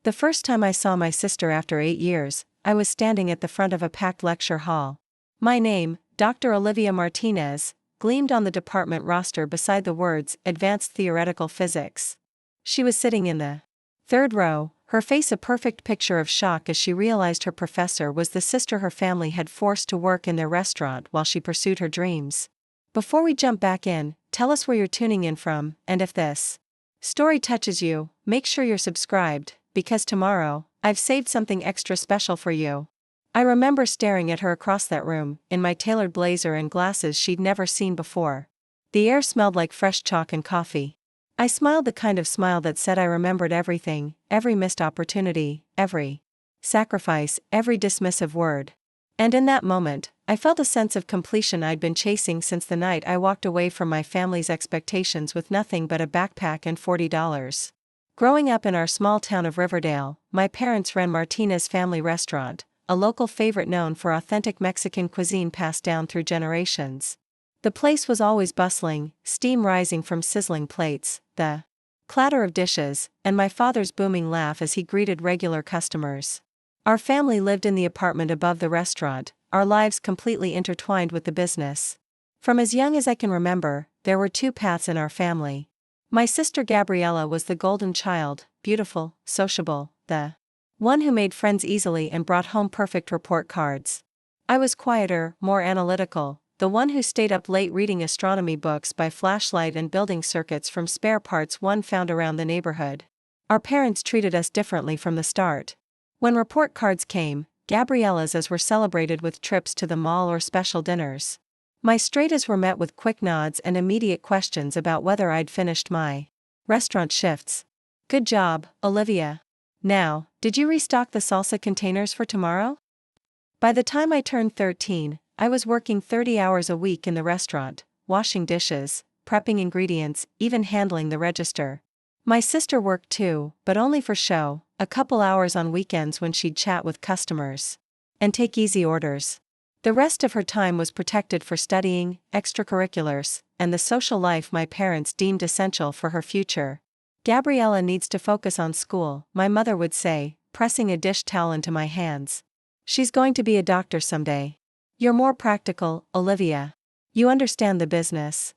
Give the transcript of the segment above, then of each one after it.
The first time I saw my sister after 8 years, I was standing at the front of a packed lecture hall. My name, Dr. Olivia Martinez, gleamed on the department roster beside the words Advanced Theoretical Physics. She was sitting in the third row, her face a perfect picture of shock as she realized her professor was the sister her family had forced to work in their restaurant while she pursued her dreams. Before we jump back in, tell us where you're tuning in from, and if this story touches you, make sure you're subscribed, because tomorrow, I've saved something extra special for you. I remember staring at her across that room, in my tailored blazer and glasses she'd never seen before. The air smelled like fresh chalk and coffee. I smiled the kind of smile that said I remembered everything, every missed opportunity, every sacrifice, every dismissive word. And in that moment, I felt a sense of completion I'd been chasing since the night I walked away from my family's expectations with nothing but a backpack and $40. Growing up in our small town of Riverdale, my parents ran Martinez Family Restaurant, a local favorite known for authentic Mexican cuisine passed down through generations. The place was always bustling, steam rising from sizzling plates, the clatter of dishes, and my father's booming laugh as he greeted regular customers. Our family lived in the apartment above the restaurant, our lives completely intertwined with the business. From as young as I can remember, there were two paths in our family. My sister Gabriella was the golden child, beautiful, sociable, the one who made friends easily and brought home perfect report cards. I was quieter, more analytical, the one who stayed up late reading astronomy books by flashlight and building circuits from spare parts one found around the neighborhood. Our parents treated us differently from the start. When report cards came, Gabriella's were celebrated with trips to the mall or special dinners. My straightas were met with quick nods and immediate questions about whether I'd finished my restaurant shifts. Good job, Olivia. Now, did you restock the salsa containers for tomorrow? By the time I turned 13, I was working 30 hours a week in the restaurant, washing dishes, prepping ingredients, even handling the register. My sister worked too, but only for show, a couple hours on weekends when she'd chat with customers and take easy orders. The rest of her time was protected for studying, extracurriculars, and the social life my parents deemed essential for her future. Gabriella needs to focus on school, my mother would say, pressing a dish towel into my hands. She's going to be a doctor someday. You're more practical, Olivia. You understand the business.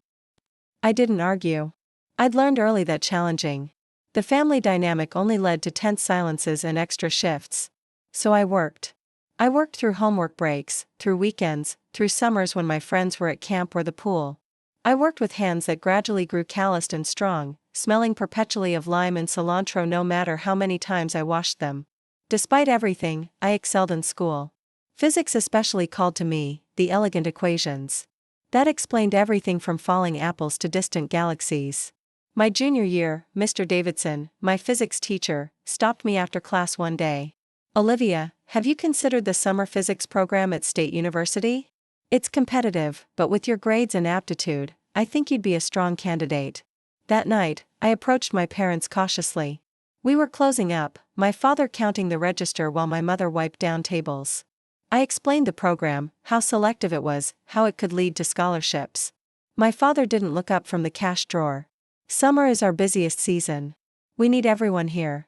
I didn't argue. I'd learned early that challenging the family dynamic only led to tense silences and extra shifts. So I worked. I worked through homework breaks, through weekends, through summers when my friends were at camp or the pool. I worked with hands that gradually grew calloused and strong, smelling perpetually of lime and cilantro no matter how many times I washed them. Despite everything, I excelled in school. Physics especially called to me, the elegant equations. That explained everything from falling apples to distant galaxies. My junior year, Mr. Davidson, my physics teacher, stopped me after class one day. Olivia, have you considered the summer physics program at State University? It's competitive, but with your grades and aptitude, I think you'd be a strong candidate. That night, I approached my parents cautiously. We were closing up, my father counting the register while my mother wiped down tables. I explained the program, how selective it was, how it could lead to scholarships. My father didn't look up from the cash drawer. Summer is our busiest season. We need everyone here.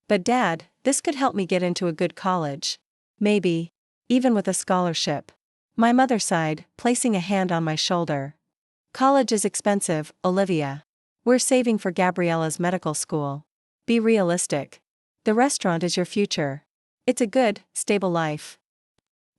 But Dad, this could help me get into a good college. Maybe. Even with a scholarship. My mother sighed, placing a hand on my shoulder. College is expensive, Olivia. We're saving for Gabriella's medical school. Be realistic. The restaurant is your future. It's a good, stable life.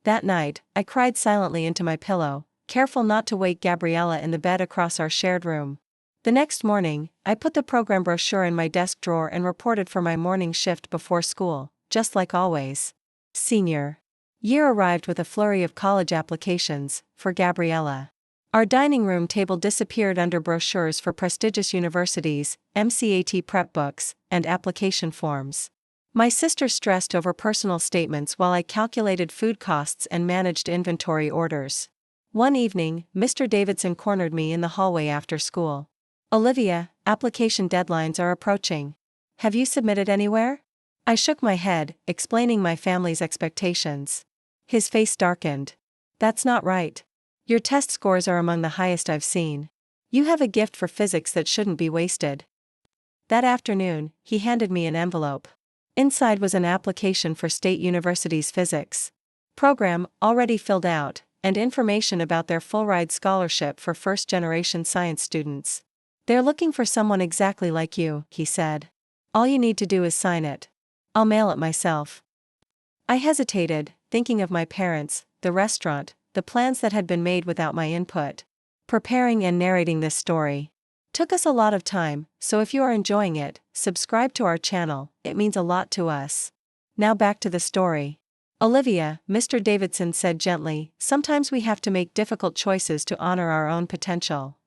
That night, I cried silently into my pillow, careful not to wake Gabriella in the bed across our shared room. The next morning, I put the program brochure in my desk drawer and reported for my morning shift before school, just like always. Senior year arrived with a flurry of college applications, for Gabriella. Our dining room table disappeared under brochures for prestigious universities, MCAT prep books, and application forms. My sister stressed over personal statements while I calculated food costs and managed inventory orders. One evening, Mr. Davidson cornered me in the hallway after school. Olivia, application deadlines are approaching. Have you submitted anywhere? I shook my head, explaining my family's expectations. His face darkened. That's not right. Your test scores are among the highest I've seen. You have a gift for physics that shouldn't be wasted. That afternoon, he handed me an envelope. Inside was an application for State University's physics program, already filled out, and information about their full-ride scholarship for first-generation science students. "They're looking for someone exactly like you," he said. "All you need to do is sign it. I'll mail it myself." I hesitated, thinking of my parents, the restaurant, the plans that had been made without my input. Preparing and narrating this story took us a lot of time, so if you are enjoying it, subscribe to our channel, it means a lot to us. Now back to the story. "Olivia," Mr. Davidson said gently, "sometimes we have to make difficult choices to honor our own potential."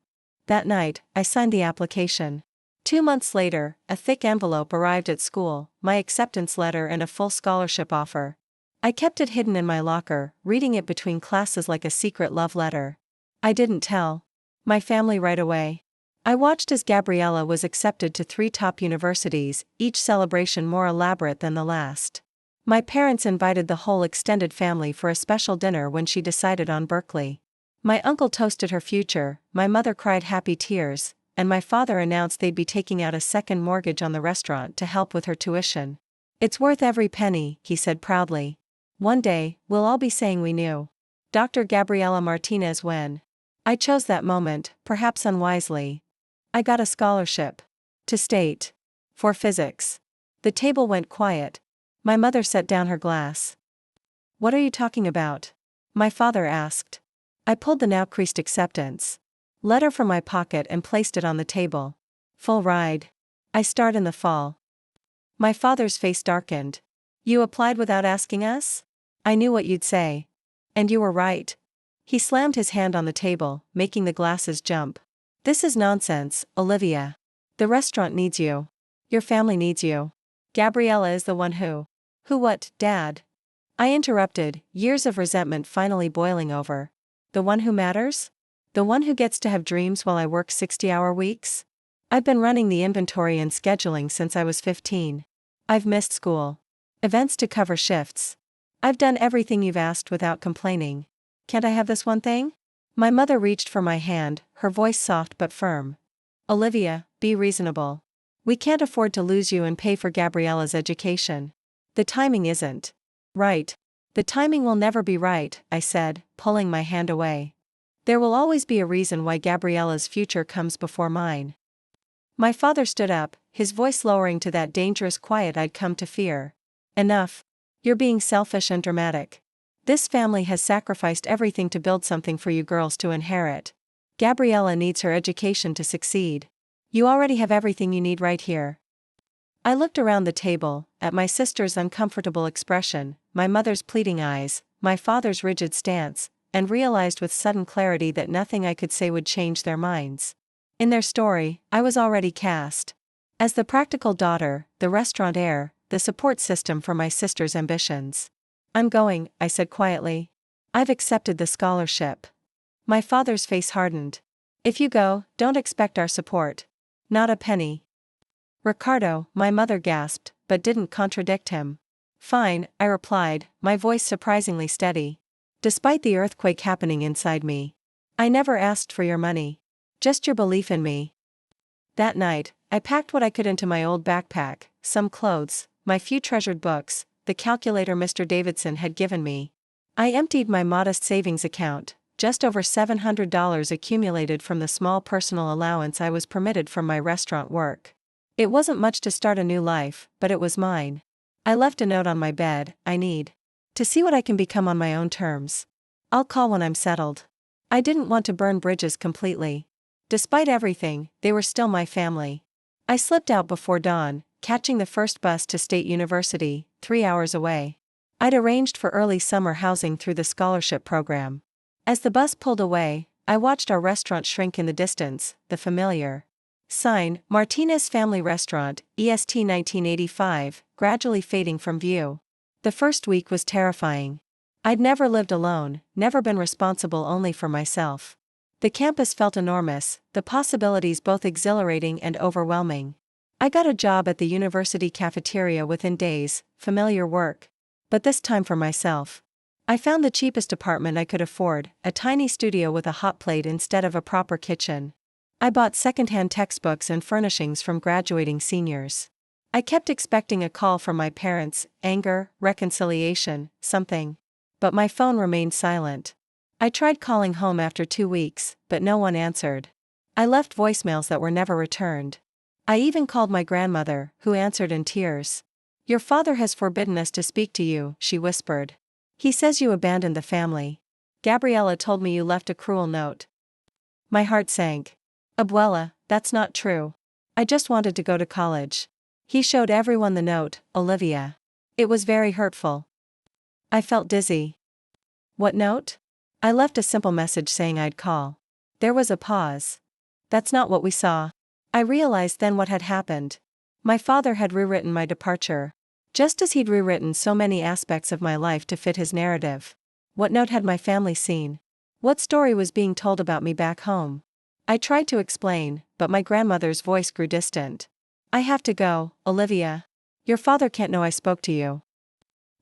That night, I signed the application. 2 months later, a thick envelope arrived at school, my acceptance letter and a full scholarship offer. I kept it hidden in my locker, reading it between classes like a secret love letter. I didn't tell my family right away. I watched as Gabriella was accepted to 3 top universities, each celebration more elaborate than the last. My parents invited the whole extended family for a special dinner when she decided on Berkeley. My uncle toasted her future, my mother cried happy tears, and my father announced they'd be taking out a second mortgage on the restaurant to help with her tuition. "It's worth every penny," he said proudly. "One day, we'll all be saying we knew Dr. Gabriela Martinez when." I chose that moment, perhaps unwisely. I got a scholarship to State for physics. The table went quiet. My mother set down her glass. "What are you talking about?" my father asked. I pulled the now creased acceptance letter from my pocket and placed it on the table. "Full ride. I start in the fall." My father's face darkened. "You applied without asking us? I knew what you'd say. And you were right." He slammed his hand on the table, making the glasses jump. "This is nonsense, Olivia. The restaurant needs you. Your family needs you. Gabriella is the one who." "Who what, Dad?" I interrupted, years of resentment finally boiling over. "The one who matters? The one who gets to have dreams while I work 60-hour weeks? I've been running the inventory and scheduling since I was 15. I've missed school events to cover shifts. I've done everything you've asked without complaining. Can't I have this one thing?" My mother reached for my hand, her voice soft but firm. "Olivia, be reasonable. We can't afford to lose you and pay for Gabriella's education. The timing isn't right." "The timing will never be right," I said, pulling my hand away. "There will always be a reason why Gabriella's future comes before mine." My father stood up, his voice lowering to that dangerous quiet I'd come to fear. "Enough. You're being selfish and dramatic. This family has sacrificed everything to build something for you girls to inherit. Gabriella needs her education to succeed. You already have everything you need right here." I looked around the table, at my sister's uncomfortable expression, my mother's pleading eyes, my father's rigid stance, and realized with sudden clarity that nothing I could say would change their minds. In their story, I was already cast as the practical daughter, the restaurant heir, the support system for my sister's ambitions. "I'm going," I said quietly. "I've accepted the scholarship." My father's face hardened. "If you go, don't expect our support. Not a penny." "Ricardo," my mother gasped, but didn't contradict him. "Fine," I replied, my voice surprisingly steady. Despite the earthquake happening inside me. "I never asked for your money. Just your belief in me." That night, I packed what I could into my old backpack, some clothes, my few treasured books, the calculator Mr. Davidson had given me. I emptied my modest savings account, just over $700 accumulated from the small personal allowance I was permitted from my restaurant work. It wasn't much to start a new life, but it was mine. I left a note on my bed: "I need to see what I can become on my own terms. I'll call when I'm settled." I didn't want to burn bridges completely. Despite everything, they were still my family. I slipped out before dawn, catching the first bus to State University, 3 hours away. I'd arranged for early summer housing through the scholarship program. As the bus pulled away, I watched our restaurant shrink in the distance, the familiar sign, "Martinez Family Restaurant, EST 1985, gradually fading from view. The first week was terrifying. I'd never lived alone, never been responsible only for myself. The campus felt enormous, the possibilities both exhilarating and overwhelming. I got a job at the university cafeteria within days, familiar work. But this time for myself. I found the cheapest apartment I could afford, a tiny studio with a hot plate instead of a proper kitchen. I bought secondhand textbooks and furnishings from graduating seniors. I kept expecting a call from my parents, anger, reconciliation, something. But my phone remained silent. I tried calling home after 2 weeks, but no one answered. I left voicemails that were never returned. I even called my grandmother, who answered in tears. "Your father has forbidden us to speak to you," she whispered. "He says you abandoned the family. Gabriella told me you left a cruel note." My heart sank. "Abuela, that's not true. I just wanted to go to college." He showed everyone the note, Olivia. It was very hurtful. I felt dizzy. "What note?" I left a simple message saying I'd call. There was a pause. "That's not what we saw." I realized then what had happened. My father had rewritten my departure. Just as he'd rewritten so many aspects of my life to fit his narrative. What note had my family seen? What story was being told about me back home? I tried to explain, but my grandmother's voice grew distant. "I have to go, Olivia. Your father can't know I spoke to you."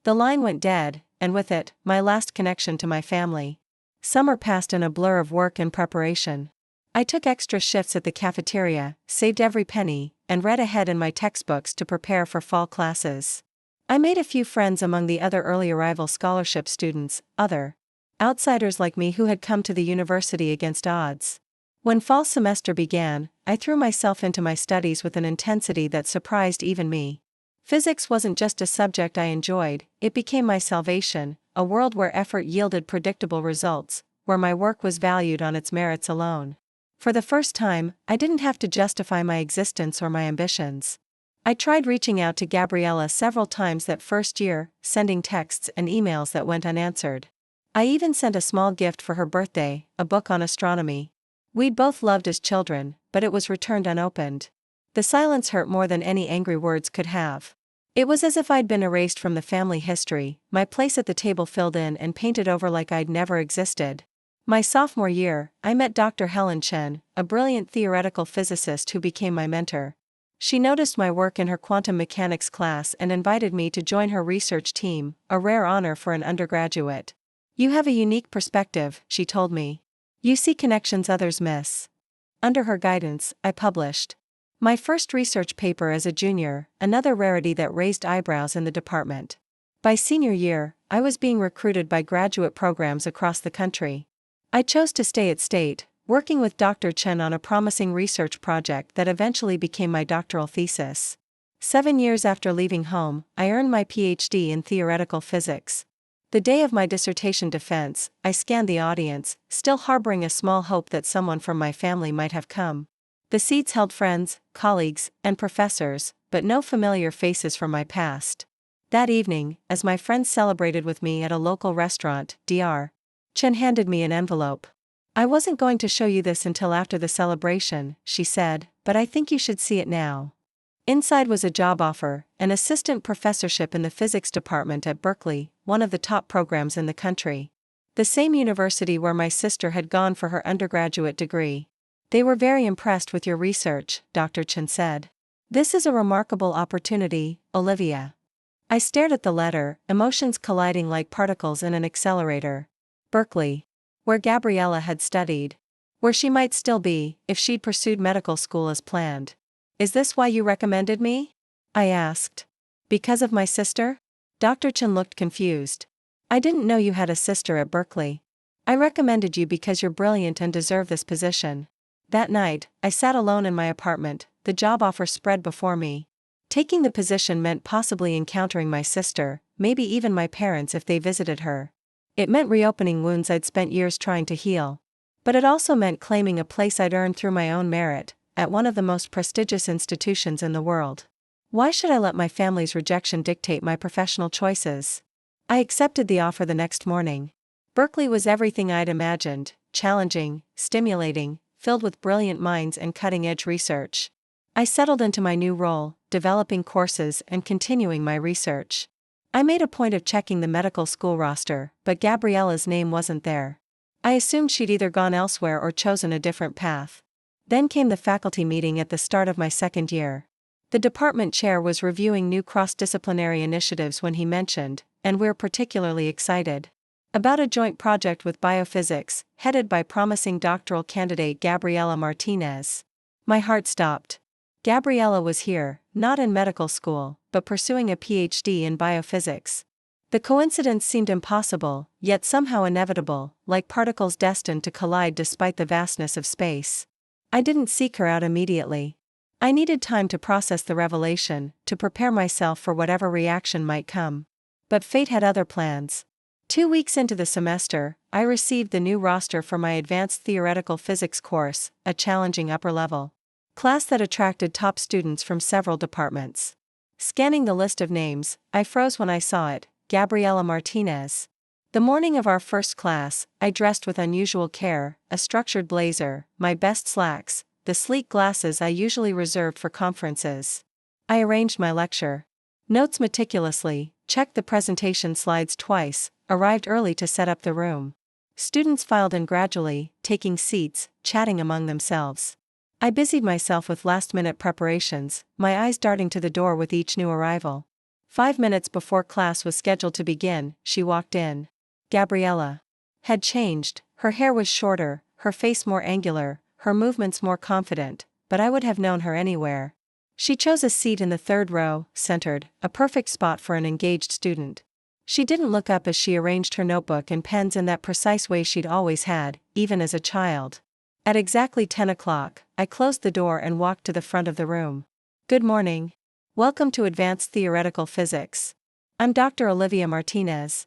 The line went dead, and with it, my last connection to my family. Summer passed in a blur of work and preparation. I took extra shifts at the cafeteria, saved every penny, and read ahead in my textbooks to prepare for fall classes. I made a few friends among the other early arrival scholarship students, other outsiders like me who had come to the university against odds. When fall semester began, I threw myself into my studies with an intensity that surprised even me. Physics wasn't just a subject I enjoyed, it became my salvation, a world where effort yielded predictable results, where my work was valued on its merits alone. For the first time, I didn't have to justify my existence or my ambitions. I tried reaching out to Gabriella several times that first year, sending texts and emails that went unanswered. I even sent a small gift for her birthday, a book on astronomy. We'd both loved as children, but it was returned unopened. The silence hurt more than any angry words could have. It was as if I'd been erased from the family history, my place at the table filled in and painted over like I'd never existed. My sophomore year, I met Dr. Helen Chen, a brilliant theoretical physicist who became my mentor. She noticed my work in her quantum mechanics class and invited me to join her research team, a rare honor for an undergraduate. "You have a unique perspective," she told me. "You see connections others miss." Under her guidance, I published my first research paper as a junior, another rarity that raised eyebrows in the department. By senior year, I was being recruited by graduate programs across the country. I chose to stay at State, working with Dr. Chen on a promising research project that eventually became my doctoral thesis. 7 years after leaving home, I earned my PhD in theoretical physics. The day of my dissertation defense, I scanned the audience, still harboring a small hope that someone from my family might have come. The seats held friends, colleagues, and professors, but no familiar faces from my past. That evening, as my friends celebrated with me at a local restaurant, Dr. Chen handed me an envelope. "I wasn't going to show you this until after the celebration," she said, "but I think you should see it now." Inside was a job offer, an assistant professorship in the physics department at Berkeley, one of the top programs in the country. The same university where my sister had gone for her undergraduate degree. "They were very impressed with your research," Dr. Chen said. "This is a remarkable opportunity, Olivia." I stared at the letter, emotions colliding like particles in an accelerator. Berkeley. Where Gabriella had studied. Where she might still be, if she'd pursued medical school as planned. "Is this why you recommended me?" I asked. "Because of my sister?" Dr. Chen looked confused. "I didn't know you had a sister at Berkeley. I recommended you because you're brilliant and deserve this position." That night, I sat alone in my apartment, the job offer spread before me. Taking the position meant possibly encountering my sister, maybe even my parents if they visited her. It meant reopening wounds I'd spent years trying to heal. But it also meant claiming a place I'd earned through my own merit, at one of the most prestigious institutions in the world. Why should I let my family's rejection dictate my professional choices? I accepted the offer the next morning. Berkeley was everything I'd imagined, challenging, stimulating, filled with brilliant minds and cutting-edge research. I settled into my new role, developing courses and continuing my research. I made a point of checking the medical school roster, but Gabriella's name wasn't there. I assumed she'd either gone elsewhere or chosen a different path. Then came the faculty meeting at the start of my second year. The department chair was reviewing new cross-disciplinary initiatives when he mentioned, and we're particularly excited about a joint project with biophysics, headed by promising doctoral candidate Gabriella Martinez. My heart stopped. Gabriella was here, not in medical school, but pursuing a PhD in biophysics. The coincidence seemed impossible, yet somehow inevitable, like particles destined to collide despite the vastness of space. I didn't seek her out immediately. I needed time to process the revelation, to prepare myself for whatever reaction might come. But fate had other plans. 2 weeks into the semester, I received the new roster for my advanced theoretical physics course, a challenging upper-level class that attracted top students from several departments. Scanning the list of names, I froze when I saw it, Gabriella Martinez. The morning of our first class, I dressed with unusual care, a structured blazer, my best slacks, the sleek glasses I usually reserved for conferences. I arranged my lecture notes meticulously, checked the presentation slides twice, arrived early to set up the room. Students filed in gradually, taking seats, chatting among themselves. I busied myself with last-minute preparations, my eyes darting to the door with each new arrival. 5 minutes before class was scheduled to begin, she walked in. Gabriella had changed, her hair was shorter, her face more angular, her movements more confident, but I would have known her anywhere. She chose a seat in the third row, centered, a perfect spot for an engaged student. She didn't look up as she arranged her notebook and pens in that precise way she'd always had, even as a child. At exactly 10 o'clock, I closed the door and walked to the front of the room. Good morning. Welcome to Advanced Theoretical Physics. I'm Dr. Olivia Martinez.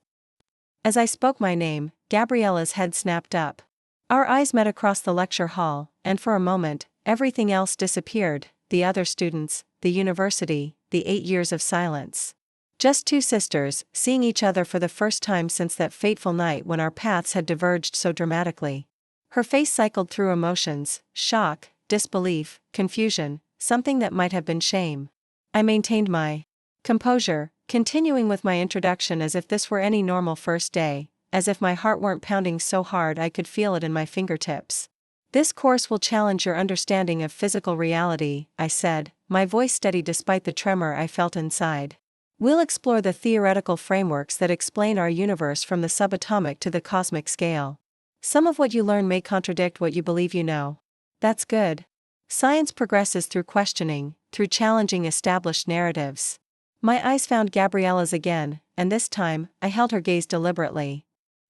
As I spoke my name, Gabriella's head snapped up. Our eyes met across the lecture hall, and for a moment, everything else disappeared, the other students, the university, the 8 years of silence. Just two sisters, seeing each other for the first time since that fateful night when our paths had diverged so dramatically. Her face cycled through emotions, shock, disbelief, confusion, something that might have been shame. I maintained my composure, continuing with my introduction as if this were any normal first day, as if my heart weren't pounding so hard I could feel it in my fingertips. This course will challenge your understanding of physical reality, I said, my voice steady despite the tremor I felt inside. We'll explore the theoretical frameworks that explain our universe from the subatomic to the cosmic scale. Some of what you learn may contradict what you believe you know. That's good. Science progresses through questioning, through challenging established narratives. My eyes found Gabriella's again, and this time, I held her gaze deliberately.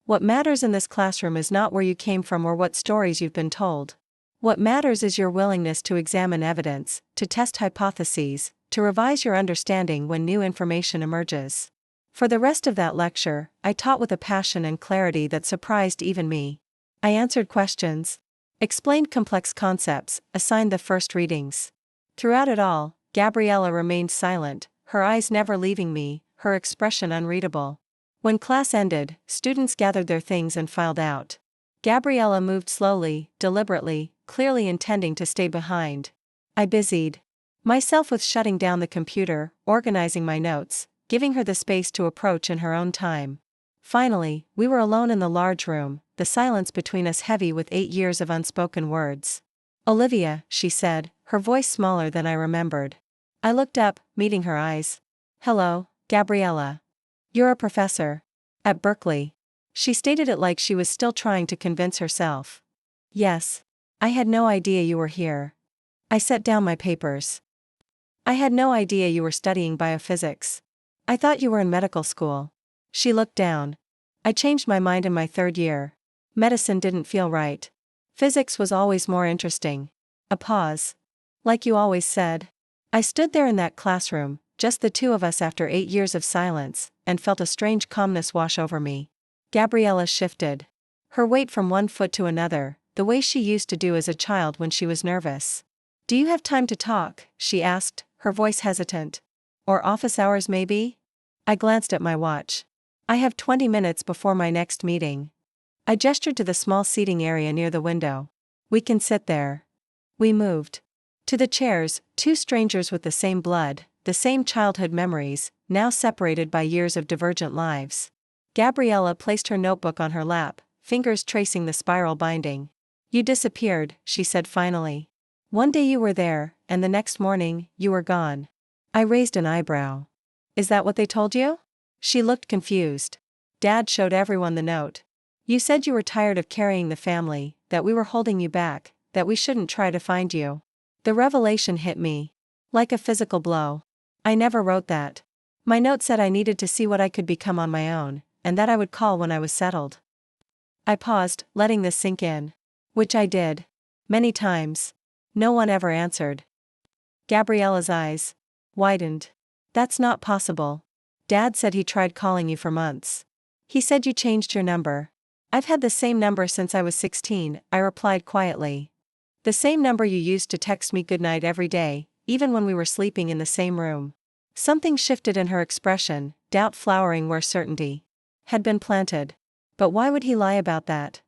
What matters in this classroom is not where you came from or what stories you've been told. What matters is your willingness to examine evidence, to test hypotheses, to revise your understanding when new information emerges. For the rest of that lecture, I taught with a passion and clarity that surprised even me. I answered questions, explained complex concepts, assigned the first readings. Throughout it all, Gabriella remained silent, her eyes never leaving me, her expression unreadable. When class ended, students gathered their things and filed out. Gabriella moved slowly, deliberately, clearly intending to stay behind. I busied myself with shutting down the computer, organizing my notes, giving her the space to approach in her own time. Finally, we were alone in the large room, the silence between us heavy with 8 years of unspoken words. Olivia, she said, her voice smaller than I remembered. I looked up, meeting her eyes. Hello, Gabriella. You're a professor. At Berkeley. She stated it like she was still trying to convince herself. Yes. I had no idea you were here. I set down my papers. I had no idea you were studying biophysics. I thought you were in medical school. She looked down. I changed my mind in my 3rd year. Medicine didn't feel right. Physics was always more interesting. A pause. Like you always said. I stood there in that classroom, just the two of us after 8 years of silence, and felt a strange calmness wash over me. Gabriella shifted her weight from one foot to another, the way she used to do as a child when she was nervous. Do you have time to talk? She asked, her voice hesitant. Or office hours maybe? I glanced at my watch. I have 20 minutes before my next meeting. I gestured to the small seating area near the window. We can sit there. We moved to the chairs, two strangers with the same blood, the same childhood memories, now separated by years of divergent lives. Gabriella placed her notebook on her lap, fingers tracing the spiral binding. You disappeared, she said finally. One day you were there, and the next morning, you were gone. I raised an eyebrow. Is that what they told you? She looked confused. Dad showed everyone the note. You said you were tired of carrying the family, that we were holding you back, that we shouldn't try to find you. The revelation hit me like a physical blow. I never wrote that. My note said I needed to see what I could become on my own, and that I would call when I was settled. I paused, letting this sink in. Which I did. Many times. No one ever answered. Gabriella's eyes widened. That's not possible. Dad said he tried calling you for months. He said you changed your number. I've had the same number since I was 16, I replied quietly. The same number you used to text me goodnight every day, even when we were sleeping in the same room. Something shifted in her expression, doubt flowering where certainty had been planted. But why would he lie about that?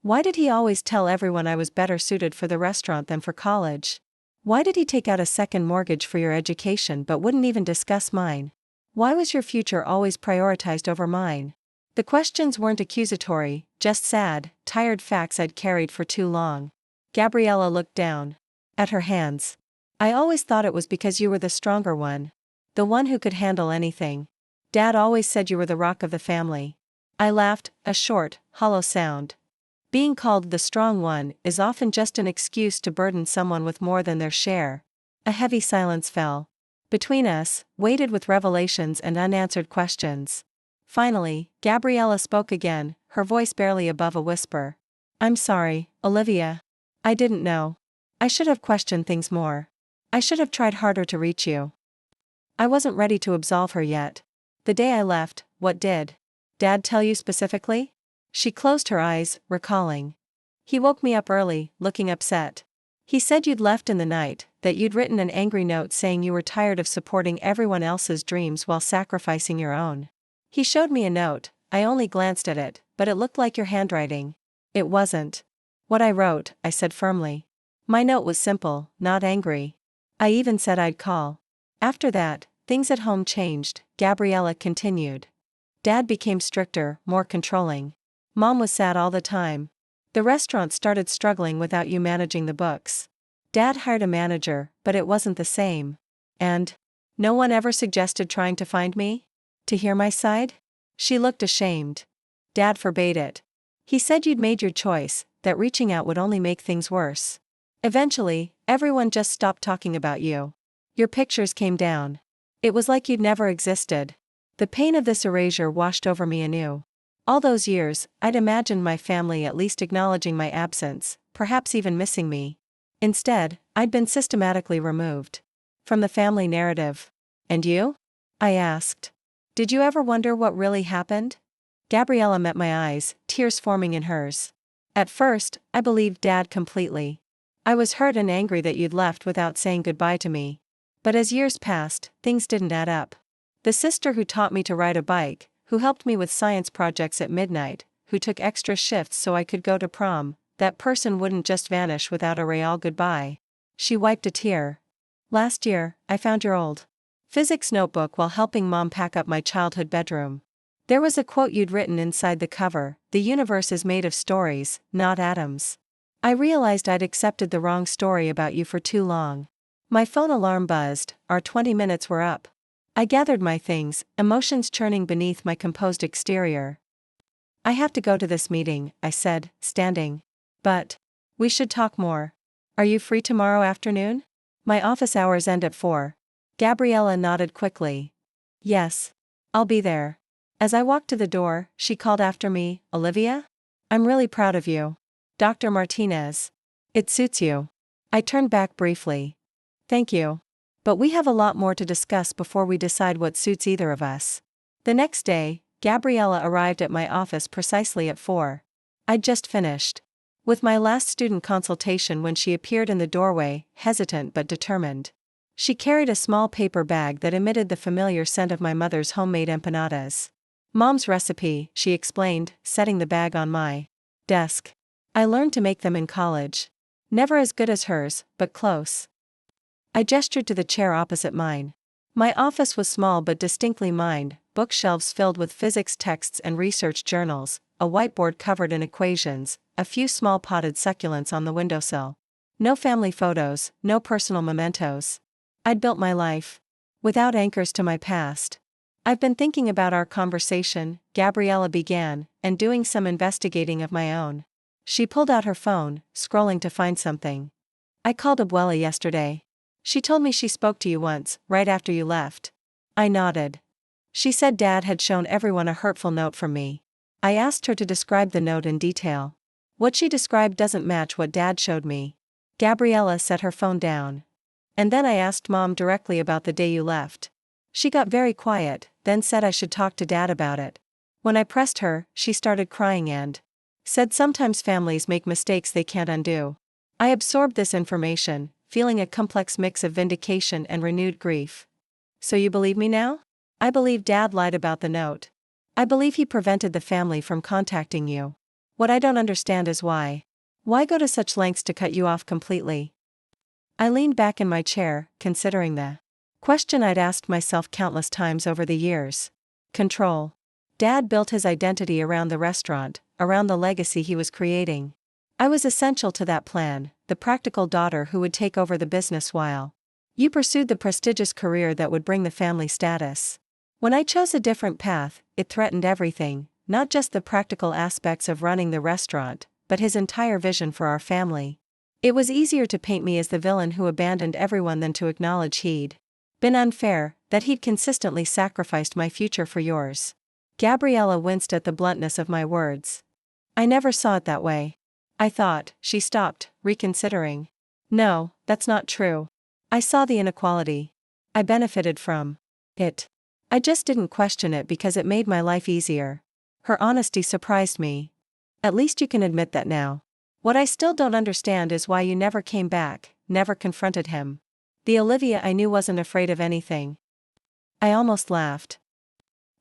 Why did he always tell everyone I was better suited for the restaurant than for college? Why did he take out a second mortgage for your education but wouldn't even discuss mine? Why was your future always prioritized over mine? The questions weren't accusatory, just sad, tired facts I'd carried for too long. Gabriella looked down at her hands. I always thought it was because you were the stronger one. The one who could handle anything. Dad always said you were the rock of the family. I laughed, a short, hollow sound. Being called the strong one is often just an excuse to burden someone with more than their share. A heavy silence fell between us, weighted with revelations and unanswered questions. Finally, Gabriella spoke again, her voice barely above a whisper. I'm sorry, Olivia. I didn't know. I should have questioned things more. I should have tried harder to reach you. I wasn't ready to absolve her yet. The day I left, what did Dad tell you specifically? She closed her eyes, recalling. He woke me up early, looking upset. He said you'd left in the night, that you'd written an angry note saying you were tired of supporting everyone else's dreams while sacrificing your own. He showed me a note. I only glanced at it, but it looked like your handwriting. It wasn't what I wrote, I said firmly. My note was simple, not angry. I even said I'd call. After that, things at home changed, Gabriella continued. Dad became stricter, more controlling. Mom was sad all the time. The restaurant started struggling without you managing the books. Dad hired a manager, but it wasn't the same. And no one ever suggested trying to find me? To hear my side? She looked ashamed. Dad forbade it. He said you'd made your choice, that reaching out would only make things worse. Eventually, everyone just stopped talking about you. Your pictures came down. It was like you'd never existed. The pain of this erasure washed over me anew. All those years, I'd imagined my family at least acknowledging my absence, perhaps even missing me. Instead, I'd been systematically removed from the family narrative. And you? I asked. Did you ever wonder what really happened? Gabriella met my eyes, tears forming in hers. At first, I believed Dad completely. I was hurt and angry that you'd left without saying goodbye to me. But as years passed, things didn't add up. The sister who taught me to ride a bike, who helped me with science projects at midnight, who took extra shifts so I could go to prom, that person wouldn't just vanish without a real goodbye. She wiped a tear. Last year, I found your old physics notebook while helping Mom pack up my childhood bedroom. There was a quote you'd written inside the cover, "The universe is made of stories, not atoms." I realized I'd accepted the wrong story about you for too long. My phone alarm buzzed, our 20 minutes were up. I gathered my things, emotions churning beneath my composed exterior. I have to go to this meeting, I said, standing. But we should talk more. Are you free tomorrow afternoon? My office hours end at 4. Gabriella nodded quickly. Yes. I'll be there. As I walked to the door, she called after me, Olivia? I'm really proud of you. Dr. Martinez. It suits you. I turned back briefly. Thank you. But we have a lot more to discuss before we decide what suits either of us. The next day, Gabriella arrived at my office precisely at 4. I'd just finished with my last student consultation when she appeared in the doorway, hesitant but determined. She carried a small paper bag that emitted the familiar scent of my mother's homemade empanadas. Mom's recipe, she explained, setting the bag on my desk. I learned to make them in college. Never as good as hers, but close. I gestured to the chair opposite mine. My office was small but distinctly mine, bookshelves filled with physics texts and research journals, a whiteboard covered in equations, a few small potted succulents on the windowsill. No family photos, no personal mementos. I'd built my life without anchors to my past. I've been thinking about our conversation, Gabriella began, and doing some investigating of my own. She pulled out her phone, scrolling to find something. I called Abuela yesterday. She told me she spoke to you once, right after you left. I nodded. She said Dad had shown everyone a hurtful note from me. I asked her to describe the note in detail. What she described doesn't match what Dad showed me. Gabriella set her phone down. And then I asked Mom directly about the day you left. She got very quiet, then said I should talk to Dad about it. When I pressed her, she started crying and said sometimes families make mistakes they can't undo. I absorbed this information, feeling a complex mix of vindication and renewed grief. So you believe me now? I believe Dad lied about the note. I believe he prevented the family from contacting you. What I don't understand is why. Why go to such lengths to cut you off completely? I leaned back in my chair, considering the question I'd asked myself countless times over the years. Control. Dad built his identity around the restaurant, around the legacy he was creating. I was essential to that plan, the practical daughter who would take over the business while you pursued the prestigious career that would bring the family status. When I chose a different path, it threatened everything, not just the practical aspects of running the restaurant, but his entire vision for our family. It was easier to paint me as the villain who abandoned everyone than to acknowledge he'd been unfair, that he'd consistently sacrificed my future for yours. Gabriella winced at the bluntness of my words. I never saw it that way. I thought. She stopped, reconsidering. No, that's not true. I saw the inequality. I benefited from it. I just didn't question it because it made my life easier. Her honesty surprised me. At least you can admit that now. What I still don't understand is why you never came back, never confronted him. The Olivia I knew wasn't afraid of anything. I almost laughed.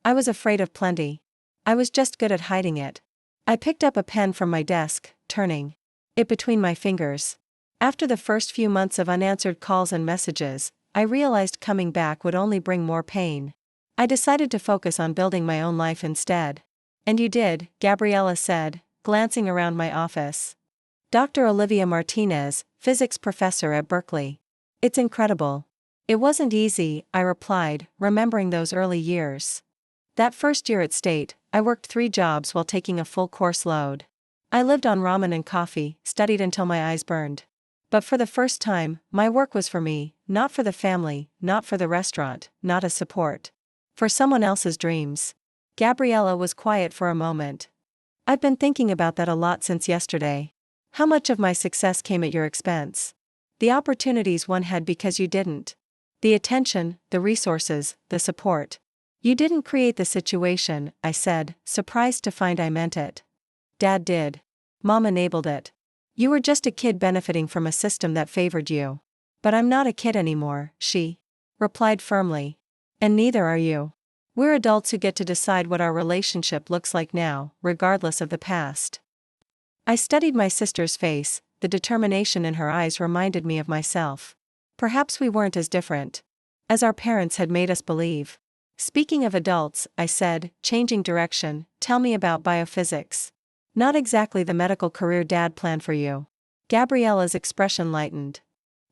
I was afraid of plenty. I was just good at hiding it. I picked up a pen from my desk, turning it between my fingers. After the first few months of unanswered calls and messages, I realized coming back would only bring more pain. I decided to focus on building my own life instead. And you did, Gabriella said, glancing around my office. Dr. Olivia Martinez, physics professor at Berkeley. It's incredible. It wasn't easy, I replied, remembering those early years. That first year at State, I worked 3 jobs while taking a full course load. I lived on ramen and coffee, studied until my eyes burned. But for the first time, my work was for me, not for the family, not for the restaurant, not as support. For someone else's dreams. Gabriella was quiet for a moment. I've been thinking about that a lot since yesterday. How much of my success came at your expense? The opportunities one had because you didn't. The attention, the resources, the support. You didn't create the situation, I said, surprised to find I meant it. Dad did. Mom enabled it. You were just a kid benefiting from a system that favored you. But I'm not a kid anymore, she replied firmly. And neither are you. We're adults who get to decide what our relationship looks like now, regardless of the past. I studied my sister's face, the determination in her eyes reminded me of myself. Perhaps we weren't as different as our parents had made us believe. Speaking of adults, I said, changing direction, tell me about biophysics. Not exactly the medical career Dad planned for you. Gabriella's expression lightened.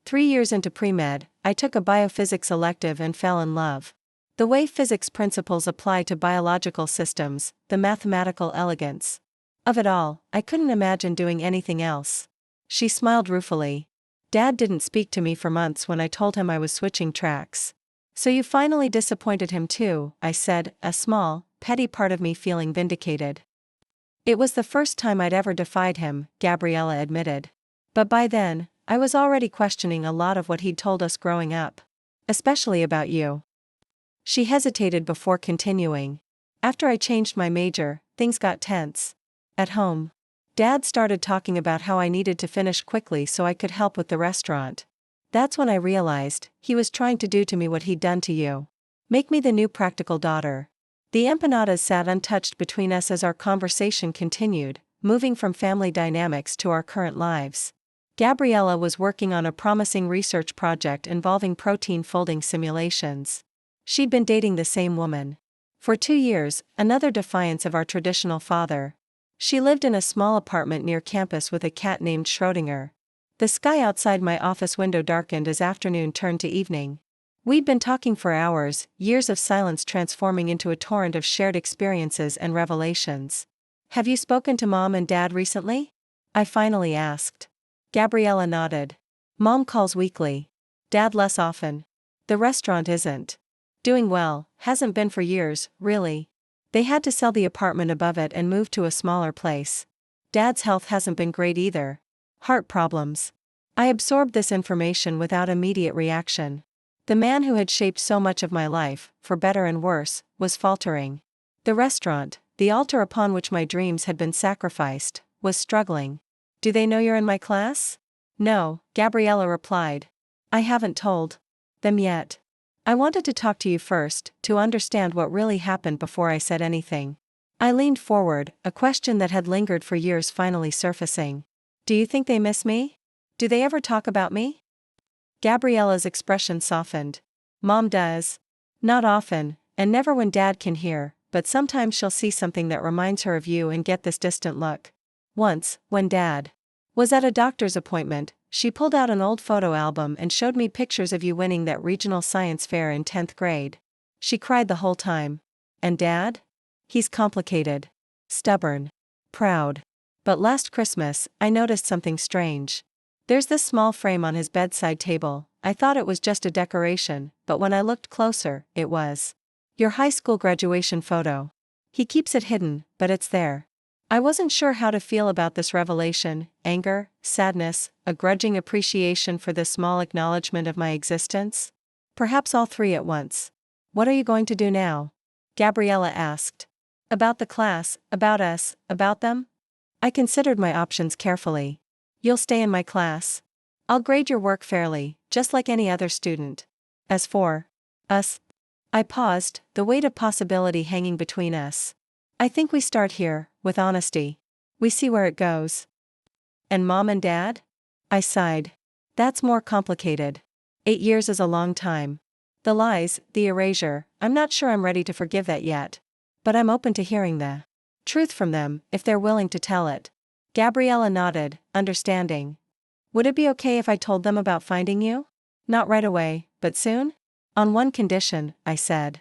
3 years into pre-med, I took a biophysics elective and fell in love. The way physics principles apply to biological systems, the mathematical elegance of it all, I couldn't imagine doing anything else. She smiled ruefully. Dad didn't speak to me for months when I told him I was switching tracks. So you finally disappointed him too, I said, a small, petty part of me feeling vindicated. It was the first time I'd ever defied him, Gabriella admitted. But by then, I was already questioning a lot of what he'd told us growing up. Especially about you. She hesitated before continuing. After I changed my major, things got tense. At home. Dad started talking about how I needed to finish quickly so I could help with the restaurant. That's when I realized, he was trying to do to me what he'd done to you. Make me the new practical daughter. The empanadas sat untouched between us as our conversation continued, moving from family dynamics to our current lives. Gabriella was working on a promising research project involving protein folding simulations. She'd been dating the same woman. For 2 years, another defiance of our traditional father. She lived in a small apartment near campus with a cat named Schrödinger. The sky outside my office window darkened as afternoon turned to evening. We'd been talking for hours, years of silence transforming into a torrent of shared experiences and revelations. Have you spoken to Mom and Dad recently? I finally asked. Gabriella nodded. Mom calls weekly. Dad less often. The restaurant isn't doing well, hasn't been for years, really. They had to sell the apartment above it and move to a smaller place. Dad's health hasn't been great either. Heart problems. I absorbed this information without immediate reaction. The man who had shaped so much of my life, for better and worse, was faltering. The restaurant, the altar upon which my dreams had been sacrificed, was struggling. Do they know you're in my class? No, Gabriella replied. I haven't told them yet. I wanted to talk to you first, to understand what really happened before I said anything. I leaned forward, a question that had lingered for years finally surfacing. Do you think they miss me? Do they ever talk about me? Gabriella's expression softened. Mom does. Not often, and never when Dad can hear, but sometimes she'll see something that reminds her of you and get this distant look. Once, when Dad was at a doctor's appointment, she pulled out an old photo album and showed me pictures of you winning that regional science fair in 10th grade. She cried the whole time. And Dad? He's complicated. Stubborn. Proud. But last Christmas, I noticed something strange. There's this small frame on his bedside table. I thought it was just a decoration, but when I looked closer, it was your high school graduation photo. He keeps it hidden, but it's there. I wasn't sure how to feel about this revelation: anger, sadness, a grudging appreciation for this small acknowledgement of my existence. Perhaps all three at once. What are you going to do now? Gabriella asked. About the class, about us, about them? I considered my options carefully. You'll stay in my class. I'll grade your work fairly, just like any other student. As for us, I paused, the weight of possibility hanging between us. I think we start here, with honesty. We see where it goes. And Mom and Dad? I sighed. That's more complicated. 8 years is a long time. The lies, the erasure, I'm not sure I'm ready to forgive that yet. But I'm open to hearing the truth from them, if they're willing to tell it. Gabriella nodded, understanding. Would it be okay if I told them about finding you? Not right away, but soon? On one condition, I said.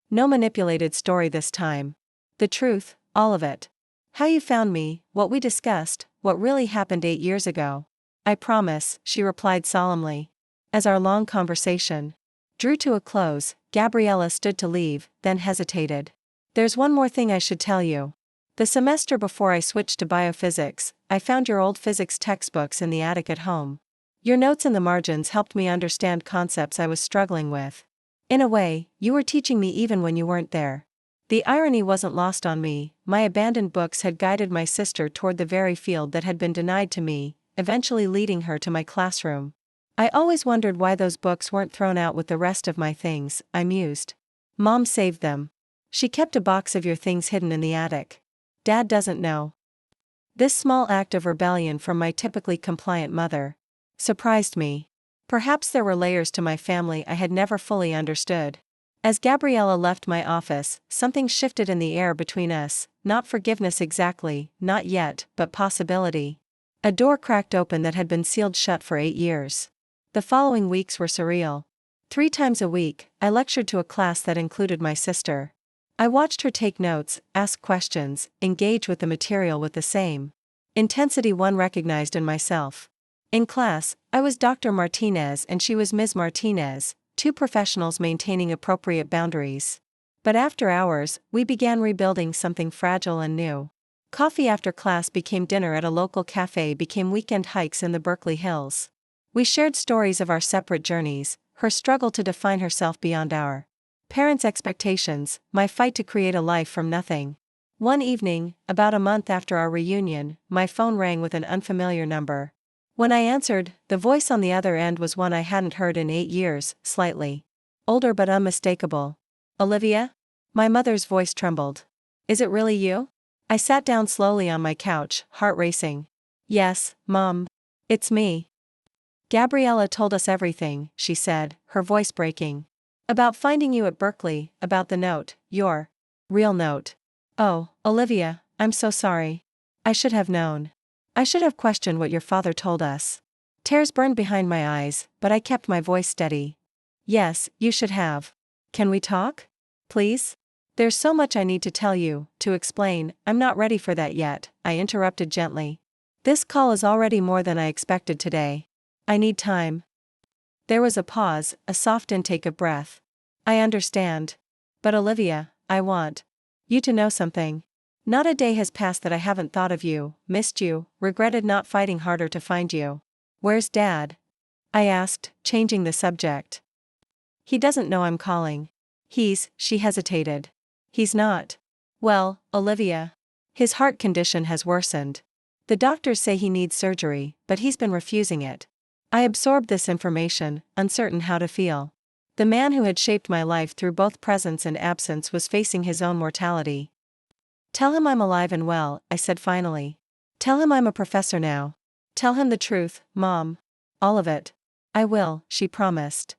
No manipulated story this time. The truth, all of it. How you found me, what we discussed, what really happened 8 years ago. I promise, she replied solemnly. As our long conversation drew to a close, Gabriella stood to leave, then hesitated. There's one more thing I should tell you. The semester before I switched to biophysics, I found your old physics textbooks in the attic at home. Your notes in the margins helped me understand concepts I was struggling with. In a way, you were teaching me even when you weren't there. The irony wasn't lost on me. My abandoned books had guided my sister toward the very field that had been denied to me, eventually leading her to my classroom. I always wondered why those books weren't thrown out with the rest of my things, I mused. Mom saved them. She kept a box of your things hidden in the attic. Dad doesn't know. This small act of rebellion from my typically compliant mother surprised me. Perhaps there were layers to my family I had never fully understood. As Gabriella left my office, something shifted in the air between us, not forgiveness exactly, not yet, but possibility. A door cracked open that had been sealed shut for 8 years. The following weeks were surreal. 3 times a week, I lectured to a class that included my sister. I watched her take notes, ask questions, engage with the material with the same intensity one recognized in myself. In class, I was Dr. Martinez and she was Ms. Martinez, 2 professionals maintaining appropriate boundaries. But after hours, we began rebuilding something fragile and new. Coffee after class became dinner at a local cafe, became weekend hikes in the Berkeley Hills. We shared stories of our separate journeys, her struggle to define herself beyond our parents' expectations, my fight to create a life from nothing. One evening, about a month after our reunion, my phone rang with an unfamiliar number. When I answered, the voice on the other end was one I hadn't heard in 8 years, slightly older but unmistakable. Olivia? My mother's voice trembled. Is it really you? I sat down slowly on my couch, heart racing. Yes, Mom. It's me. Gabriella told us everything, she said, her voice breaking. About finding you at Berkeley, about the note, your real note. Oh, Olivia, I'm so sorry. I should have known. I should have questioned what your father told us. Tears burned behind my eyes, but I kept my voice steady. Yes, you should have. Can we talk? Please? There's so much I need to tell you, to explain. I'm not ready for that yet, I interrupted gently. This call is already more than I expected today. I need time. There was a pause, a soft intake of breath. I understand. But Olivia, I want you to know something. Not a day has passed that I haven't thought of you, missed you, regretted not fighting harder to find you. Where's Dad? I asked, changing the subject. He doesn't know I'm calling. She hesitated. He's not. Well, Olivia. His heart condition has worsened. The doctors say he needs surgery, but he's been refusing it. I absorbed this information, uncertain how to feel. The man who had shaped my life through both presence and absence was facing his own mortality. Tell him I'm alive and well, I said finally. Tell him I'm a professor now. Tell him the truth, Mom. All of it. I will, she promised.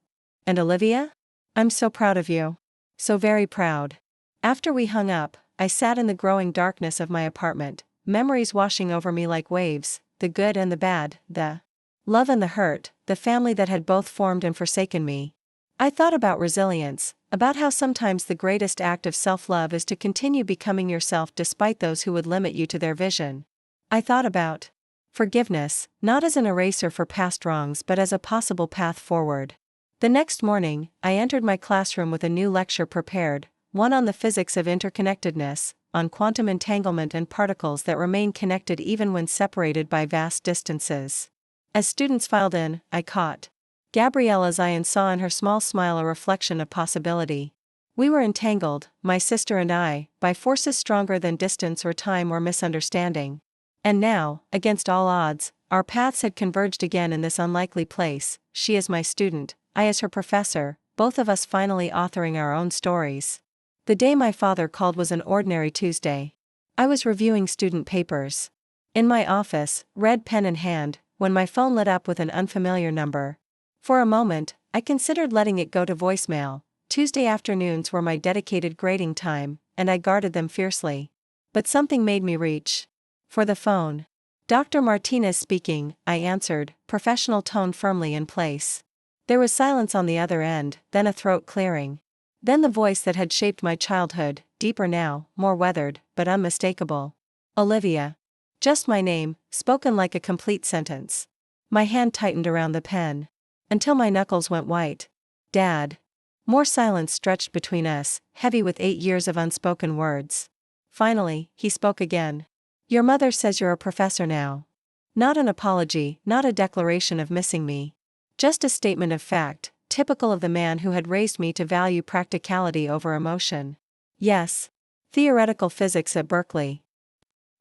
And Olivia? I'm so proud of you. So very proud. After we hung up, I sat in the growing darkness of my apartment, memories washing over me like waves, the good and the bad, the love and the hurt, the family that had both formed and forsaken me. I thought about resilience, about how sometimes the greatest act of self-love is to continue becoming yourself despite those who would limit you to their vision. I thought about forgiveness, not as an eraser for past wrongs but as a possible path forward. The next morning, I entered my classroom with a new lecture prepared, one on the physics of interconnectedness, on quantum entanglement and particles that remain connected even when separated by vast distances. As students filed in, I caught Gabriella's eye and saw in her small smile a reflection of possibility. We were entangled, my sister and I, by forces stronger than distance or time or misunderstanding. And now, against all odds, our paths had converged again in this unlikely place, she as my student, I as her professor, both of us finally authoring our own stories. The day my father called was an ordinary Tuesday. I was reviewing student papers. In my office, red pen in hand, when my phone lit up with an unfamiliar number. For a moment, I considered letting it go to voicemail. Tuesday afternoons were my dedicated grading time, and I guarded them fiercely. But something made me reach for the phone. Dr. Martinez speaking, I answered, professional tone firmly in place. There was silence on the other end, then a throat clearing. Then the voice that had shaped my childhood, deeper now, more weathered, but unmistakable. Olivia. Just my name, spoken like a complete sentence. My hand tightened around the pen. Until my knuckles went white. Dad. More silence stretched between us, heavy with 8 years of unspoken words. Finally, he spoke again. Your mother says you're a professor now. Not an apology, not a declaration of missing me. Just a statement of fact, typical of the man who had raised me to value practicality over emotion. Yes. Theoretical physics at Berkeley.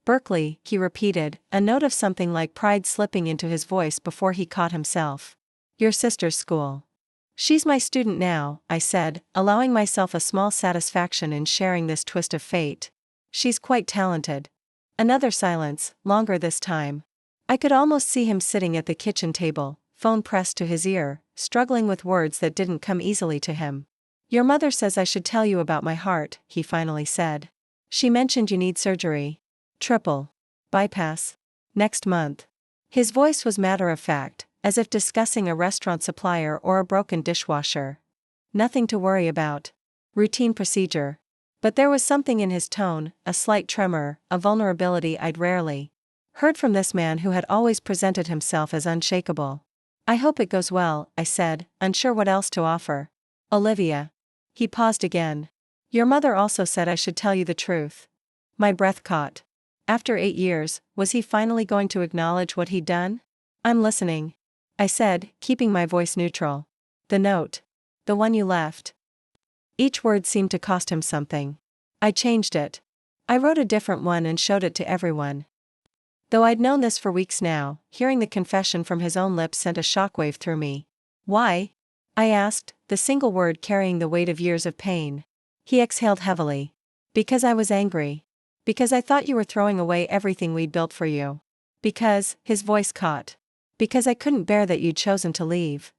Berkeley, he repeated, a note of something like pride slipping into his voice before he caught himself. Your sister's school. She's my student now, I said, allowing myself a small satisfaction in sharing this twist of fate. She's quite talented. Another silence, longer this time. I could almost see him sitting at the kitchen table, phone pressed to his ear, struggling with words that didn't come easily to him. Your mother says I should tell you about my heart, he finally said. She mentioned you need surgery. Triple bypass. Next month. His voice was matter-of-fact, as if discussing a restaurant supplier or a broken dishwasher. Nothing to worry about. Routine procedure. But there was something in his tone, a slight tremor, a vulnerability I'd rarely heard from this man who had always presented himself as unshakable. I hope it goes well, I said, unsure what else to offer. Olivia. He paused again. Your mother also said I should tell you the truth. My breath caught. After 8 years, was he finally going to acknowledge what he'd done? I'm listening. I said, keeping my voice neutral. The note. The one you left. Each word seemed to cost him something. I changed it. I wrote a different one and showed it to everyone. Though I'd known this for weeks now, hearing the confession from his own lips sent a shockwave through me. Why? I asked, the single word carrying the weight of years of pain. He exhaled heavily. Because I was angry. Because I thought you were throwing away everything we'd built for you. Because, his voice caught. Because I couldn't bear that you'd chosen to leave.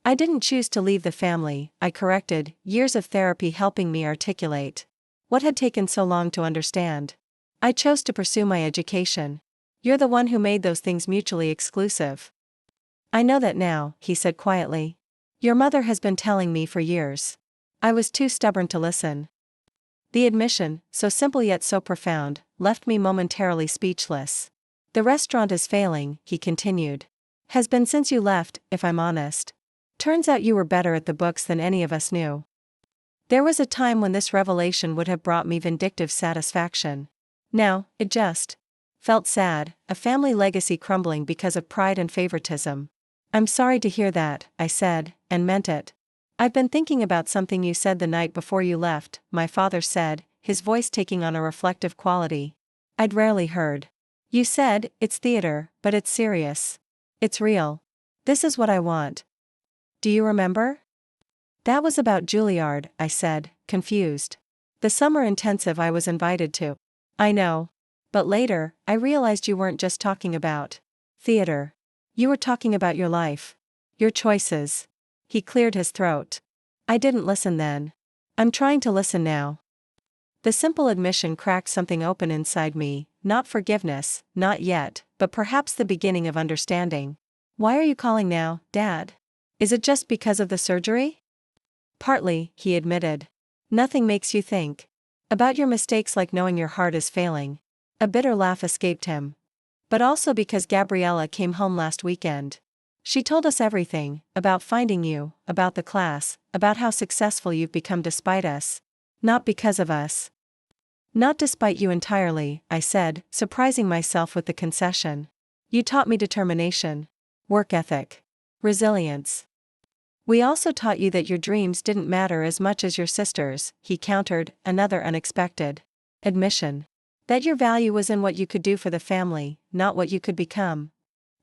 I didn't choose to leave the family, I corrected, years of therapy helping me articulate what had taken so long to understand. I chose to pursue my education. You're the one who made those things mutually exclusive. I know that now, he said quietly. Your mother has been telling me for years. I was too stubborn to listen. The admission, so simple yet so profound, left me momentarily speechless. The restaurant is failing, he continued. Has been since you left, if I'm honest. Turns out you were better at the books than any of us knew. There was a time when this revelation would have brought me vindictive satisfaction. Now, it just felt sad, a family legacy crumbling because of pride and favoritism. I'm sorry to hear that, I said, and meant it. I've been thinking about something you said the night before you left, my father said, his voice taking on a reflective quality I'd rarely heard. You said, it's theater, but it's serious. It's real. This is what I want. Do you remember? That was about Juilliard, I said, confused. The summer intensive I was invited to. I know. But later, I realized you weren't just talking about theater. You were talking about your life. Your choices. He cleared his throat. I didn't listen then. I'm trying to listen now. The simple admission cracked something open inside me, not forgiveness, not yet, but perhaps the beginning of understanding. Why are you calling now, Dad? Is it just because of the surgery? Partly, he admitted. Nothing makes you think about your mistakes like knowing your heart is failing. A bitter laugh escaped him. But also because Gabriella came home last weekend. She told us everything, about finding you, about the class, about how successful you've become despite us. Not because of us. Not despite you entirely, I said, surprising myself with the concession. You taught me determination, work ethic, resilience. We also taught you that your dreams didn't matter as much as your sister's, he countered, another unexpected admission. That your value was in what you could do for the family, not what you could become.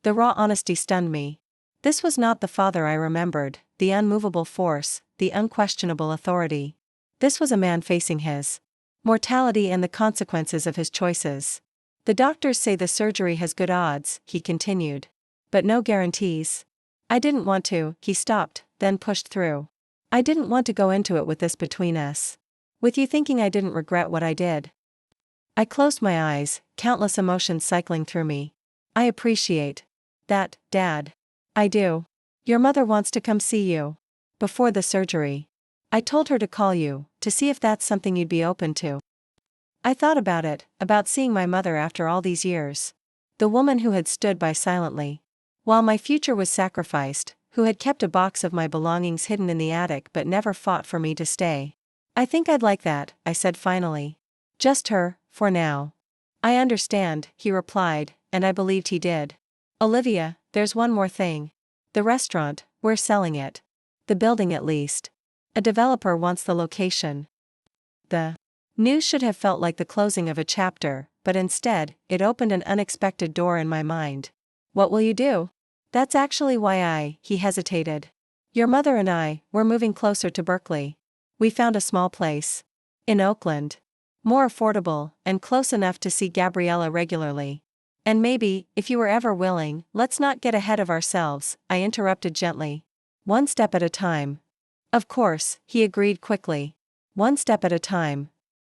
The raw honesty stunned me. This was not the father I remembered, the unmovable force, the unquestionable authority. This was a man facing his mortality and the consequences of his choices. The doctors say the surgery has good odds, he continued. But no guarantees. I didn't want to, he stopped, then pushed through. I didn't want to go into it with this between us. With you thinking I didn't regret what I did. I closed my eyes, countless emotions cycling through me. I appreciate that, Dad. I do. Your mother wants to come see you. Before the surgery. I told her to call you, to see if that's something you'd be open to. I thought about it, about seeing my mother after all these years. The woman who had stood by silently. While my future was sacrificed, who had kept a box of my belongings hidden in the attic but never fought for me to stay. I think I'd like that, I said finally. Just her, for now. I understand, he replied, and I believed he did. Olivia, there's one more thing. The restaurant, we're selling it. The building at least. A developer wants the location. The news should have felt like the closing of a chapter, but instead, it opened an unexpected door in my mind. What will you do? That's actually why he hesitated. Your mother and I, we're moving closer to Berkeley. We found a small place. In Oakland. More affordable, and close enough to see Gabriella regularly. And maybe, if you were ever willing, let's not get ahead of ourselves, I interrupted gently. One step at a time. Of course, he agreed quickly. One step at a time.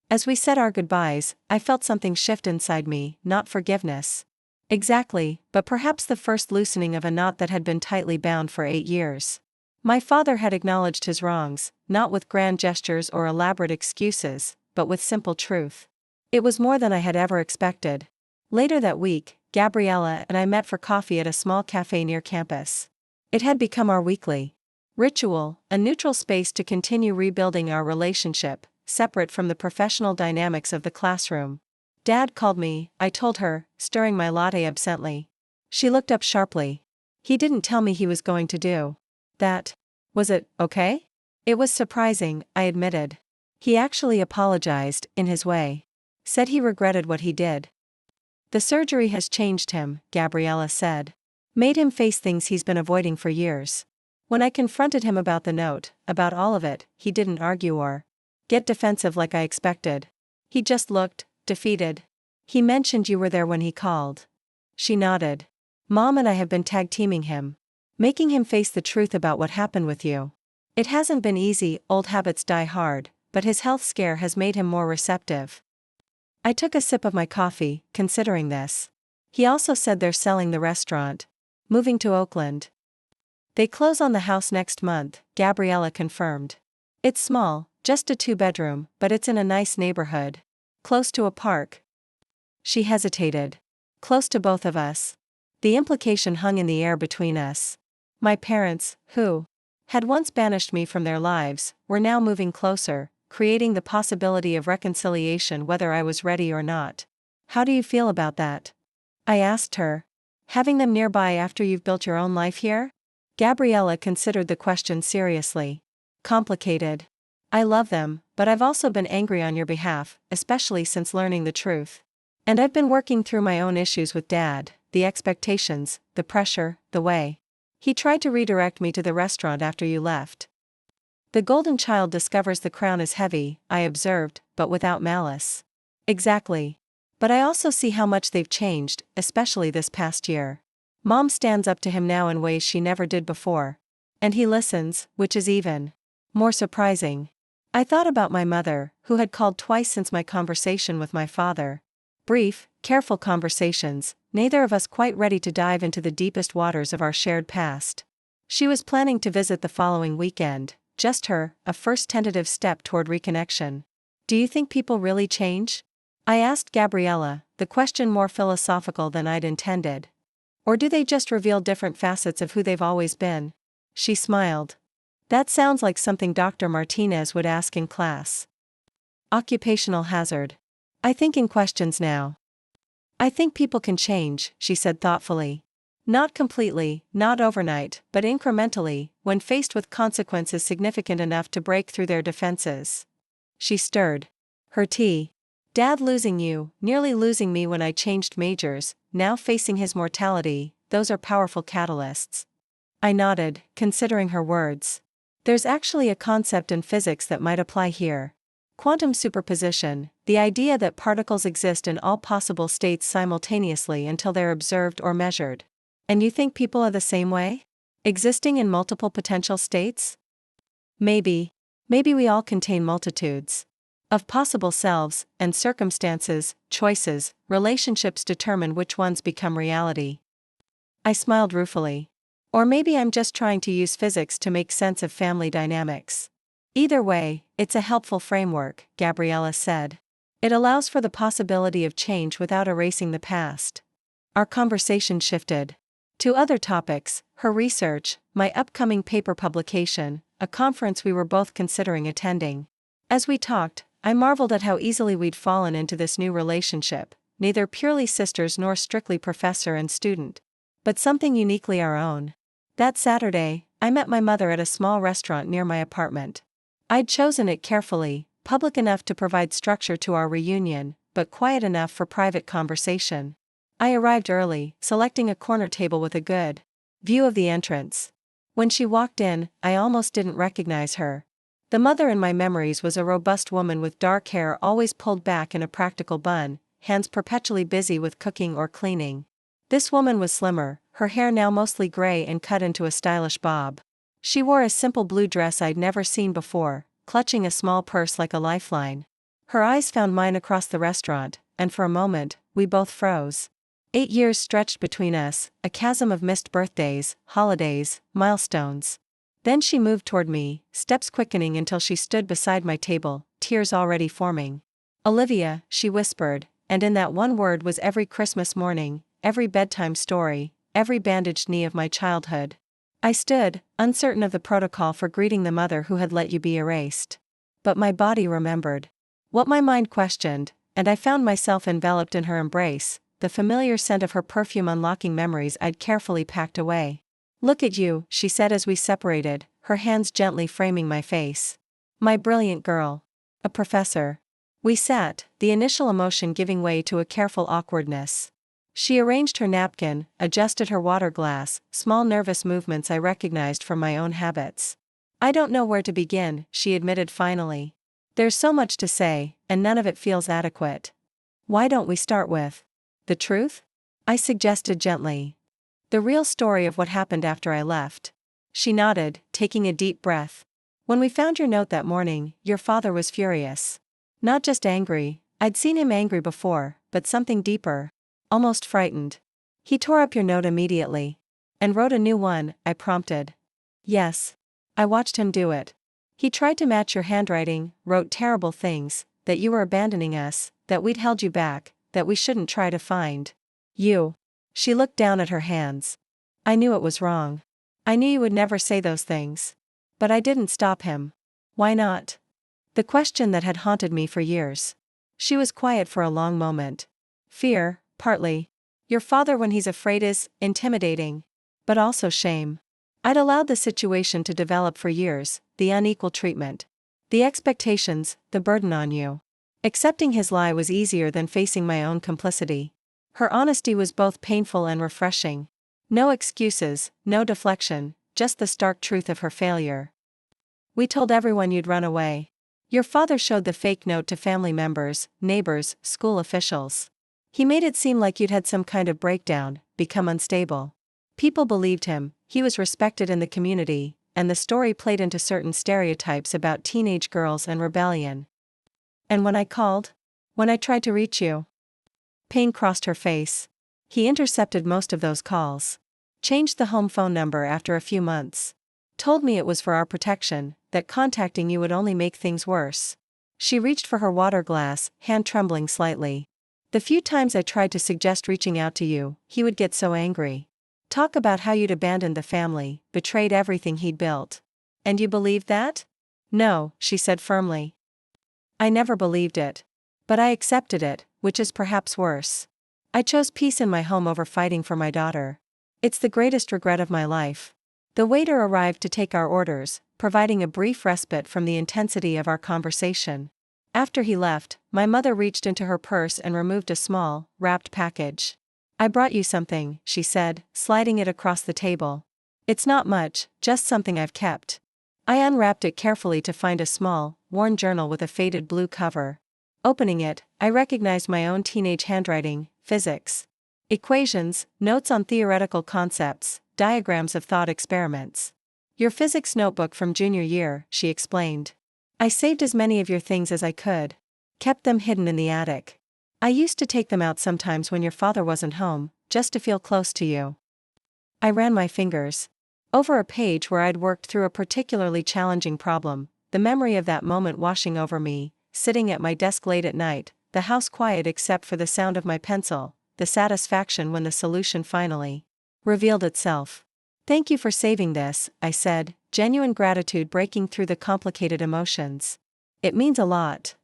As we said our goodbyes, I felt something shift inside me, not forgiveness. Exactly, but perhaps the first loosening of a knot that had been tightly bound for 8 years. My father had acknowledged his wrongs, not with grand gestures or elaborate excuses, but with simple truth. It was more than I had ever expected. Later that week, Gabriella and I met for coffee at a small cafe near campus. It had become our weekly ritual, a neutral space to continue rebuilding our relationship, separate from the professional dynamics of the classroom. Dad called me, I told her, stirring my latte absently. She looked up sharply. He didn't tell me he was going to do that. Was it okay? It was surprising, I admitted. He actually apologized, in his way. Said he regretted what he did. The surgery has changed him, Gabriella said. Made him face things he's been avoiding for years. When I confronted him about the note, about all of it, he didn't argue or get defensive like I expected. He just looked defeated. He mentioned you were there when he called. She nodded. Mom and I have been tag-teaming him. Making him face the truth about what happened with you. It hasn't been easy, old habits die hard, but his health scare has made him more receptive. I took a sip of my coffee, considering this. He also said they're selling the restaurant. Moving to Oakland. They close on the house next month, Gabriella confirmed. It's small, just a 2-bedroom, but it's in a nice neighborhood. Close to a park. She hesitated. Close to both of us. The implication hung in the air between us. My parents, who had once banished me from their lives, were now moving closer, creating the possibility of reconciliation whether I was ready or not. How do you feel about that? I asked her. Having them nearby after you've built your own life here? Gabriella considered the question seriously. Complicated. I love them, but I've also been angry on your behalf, especially since learning the truth. And I've been working through my own issues with Dad, the expectations, the pressure, the way he tried to redirect me to the restaurant after you left. The golden child discovers the crown is heavy, I observed, but without malice. Exactly. But I also see how much they've changed, especially this past year. Mom stands up to him now in ways she never did before. And he listens, which is even more surprising. I thought about my mother, who had called twice since my conversation with my father. Brief, careful conversations, neither of us quite ready to dive into the deepest waters of our shared past. She was planning to visit the following weekend, just her, a first tentative step toward reconnection. Do you think people really change? I asked Gabriella, the question more philosophical than I'd intended. Or do they just reveal different facets of who they've always been? She smiled. That sounds like something Dr. Martinez would ask in class. Occupational hazard. I think in questions now. I think people can change, she said thoughtfully. Not completely, not overnight, but incrementally, when faced with consequences significant enough to break through their defenses. She stirred her tea. Dad losing you, nearly losing me when I changed majors, now facing his mortality, those are powerful catalysts. I nodded, considering her words. There's actually a concept in physics that might apply here. Quantum superposition, the idea that particles exist in all possible states simultaneously until they're observed or measured. And you think people are the same way? Existing in multiple potential states? Maybe. Maybe we all contain multitudes of possible selves, and circumstances, choices, relationships determine which ones become reality. I smiled ruefully. Or maybe I'm just trying to use physics to make sense of family dynamics. Either way, it's a helpful framework, Gabriella said. It allows for the possibility of change without erasing the past. Our conversation shifted to other topics, her research, my upcoming paper publication, a conference we were both considering attending. As we talked, I marveled at how easily we'd fallen into this new relationship, neither purely sisters nor strictly professor and student, but something uniquely our own. That Saturday, I met my mother at a small restaurant near my apartment. I'd chosen it carefully, public enough to provide structure to our reunion, but quiet enough for private conversation. I arrived early, selecting a corner table with a good view of the entrance. When she walked in, I almost didn't recognize her. The mother in my memories was a robust woman with dark hair always pulled back in a practical bun, hands perpetually busy with cooking or cleaning. This woman was slimmer, her hair now mostly gray and cut into a stylish bob. She wore a simple blue dress I'd never seen before, clutching a small purse like a lifeline. Her eyes found mine across the restaurant, and for a moment, we both froze. 8 years stretched between us, a chasm of missed birthdays, holidays, milestones. Then she moved toward me, steps quickening until she stood beside my table, tears already forming. Olivia, she whispered, and in that one word was every Christmas morning, every bedtime story, every bandaged knee of my childhood. I stood, uncertain of the protocol for greeting the mother who had let you be erased. But my body remembered what my mind questioned, and I found myself enveloped in her embrace, the familiar scent of her perfume unlocking memories I'd carefully packed away. Look at you, she said as we separated, her hands gently framing my face. My brilliant girl. A professor. We sat, the initial emotion giving way to a careful awkwardness. She arranged her napkin, adjusted her water glass, small nervous movements I recognized from my own habits. I don't know where to begin, she admitted finally. There's so much to say, and none of it feels adequate. Why don't we start with the truth? I suggested gently. The real story of what happened after I left. She nodded, taking a deep breath. When we found your note that morning, your father was furious. Not just angry, I'd seen him angry before, but something deeper. Almost frightened. He tore up your note immediately. And wrote a new one, I prompted. Yes. I watched him do it. He tried to match your handwriting, wrote terrible things, that you were abandoning us, that we'd held you back, that we shouldn't try to find you. She looked down at her hands. I knew it was wrong. I knew you would never say those things. But I didn't stop him. Why not? The question that had haunted me for years. She was quiet for a long moment. Fear, partly. Your father when he's afraid is intimidating. But also shame. I'd allowed the situation to develop for years, the unequal treatment. The expectations, the burden on you. Accepting his lie was easier than facing my own complicity. Her honesty was both painful and refreshing. No excuses, no deflection, just the stark truth of her failure. We told everyone you'd run away. Your father showed the fake note to family members, neighbors, school officials. He made it seem like you'd had some kind of breakdown, become unstable. People believed him, he was respected in the community, and the story played into certain stereotypes about teenage girls and rebellion. And when I called? When I tried to reach you? Pain crossed her face. He intercepted most of those calls. Changed the home phone number after a few months. Told me it was for our protection, that contacting you would only make things worse. She reached for her water glass, hand trembling slightly. The few times I tried to suggest reaching out to you, he would get so angry. Talk about how you'd abandoned the family, betrayed everything he'd built. And you believed that? No, she said firmly. I never believed it. But I accepted it, which is perhaps worse. I chose peace in my home over fighting for my daughter. It's the greatest regret of my life. The waiter arrived to take our orders, providing a brief respite from the intensity of our conversation. After he left, my mother reached into her purse and removed a small, wrapped package. I brought you something, she said, sliding it across the table. It's not much, just something I've kept. I unwrapped it carefully to find a small, worn journal with a faded blue cover. Opening it, I recognized my own teenage handwriting, physics. Equations, notes on theoretical concepts, diagrams of thought experiments. Your physics notebook from junior year, she explained. I saved as many of your things as I could. Kept them hidden in the attic. I used to take them out sometimes when your father wasn't home, just to feel close to you. I ran my fingers over a page where I'd worked through a particularly challenging problem, the memory of that moment washing over me, sitting at my desk late at night, the house quiet except for the sound of my pencil, the satisfaction when the solution finally revealed itself. Thank you for saving this, I said, genuine gratitude breaking through the complicated emotions. It means a lot.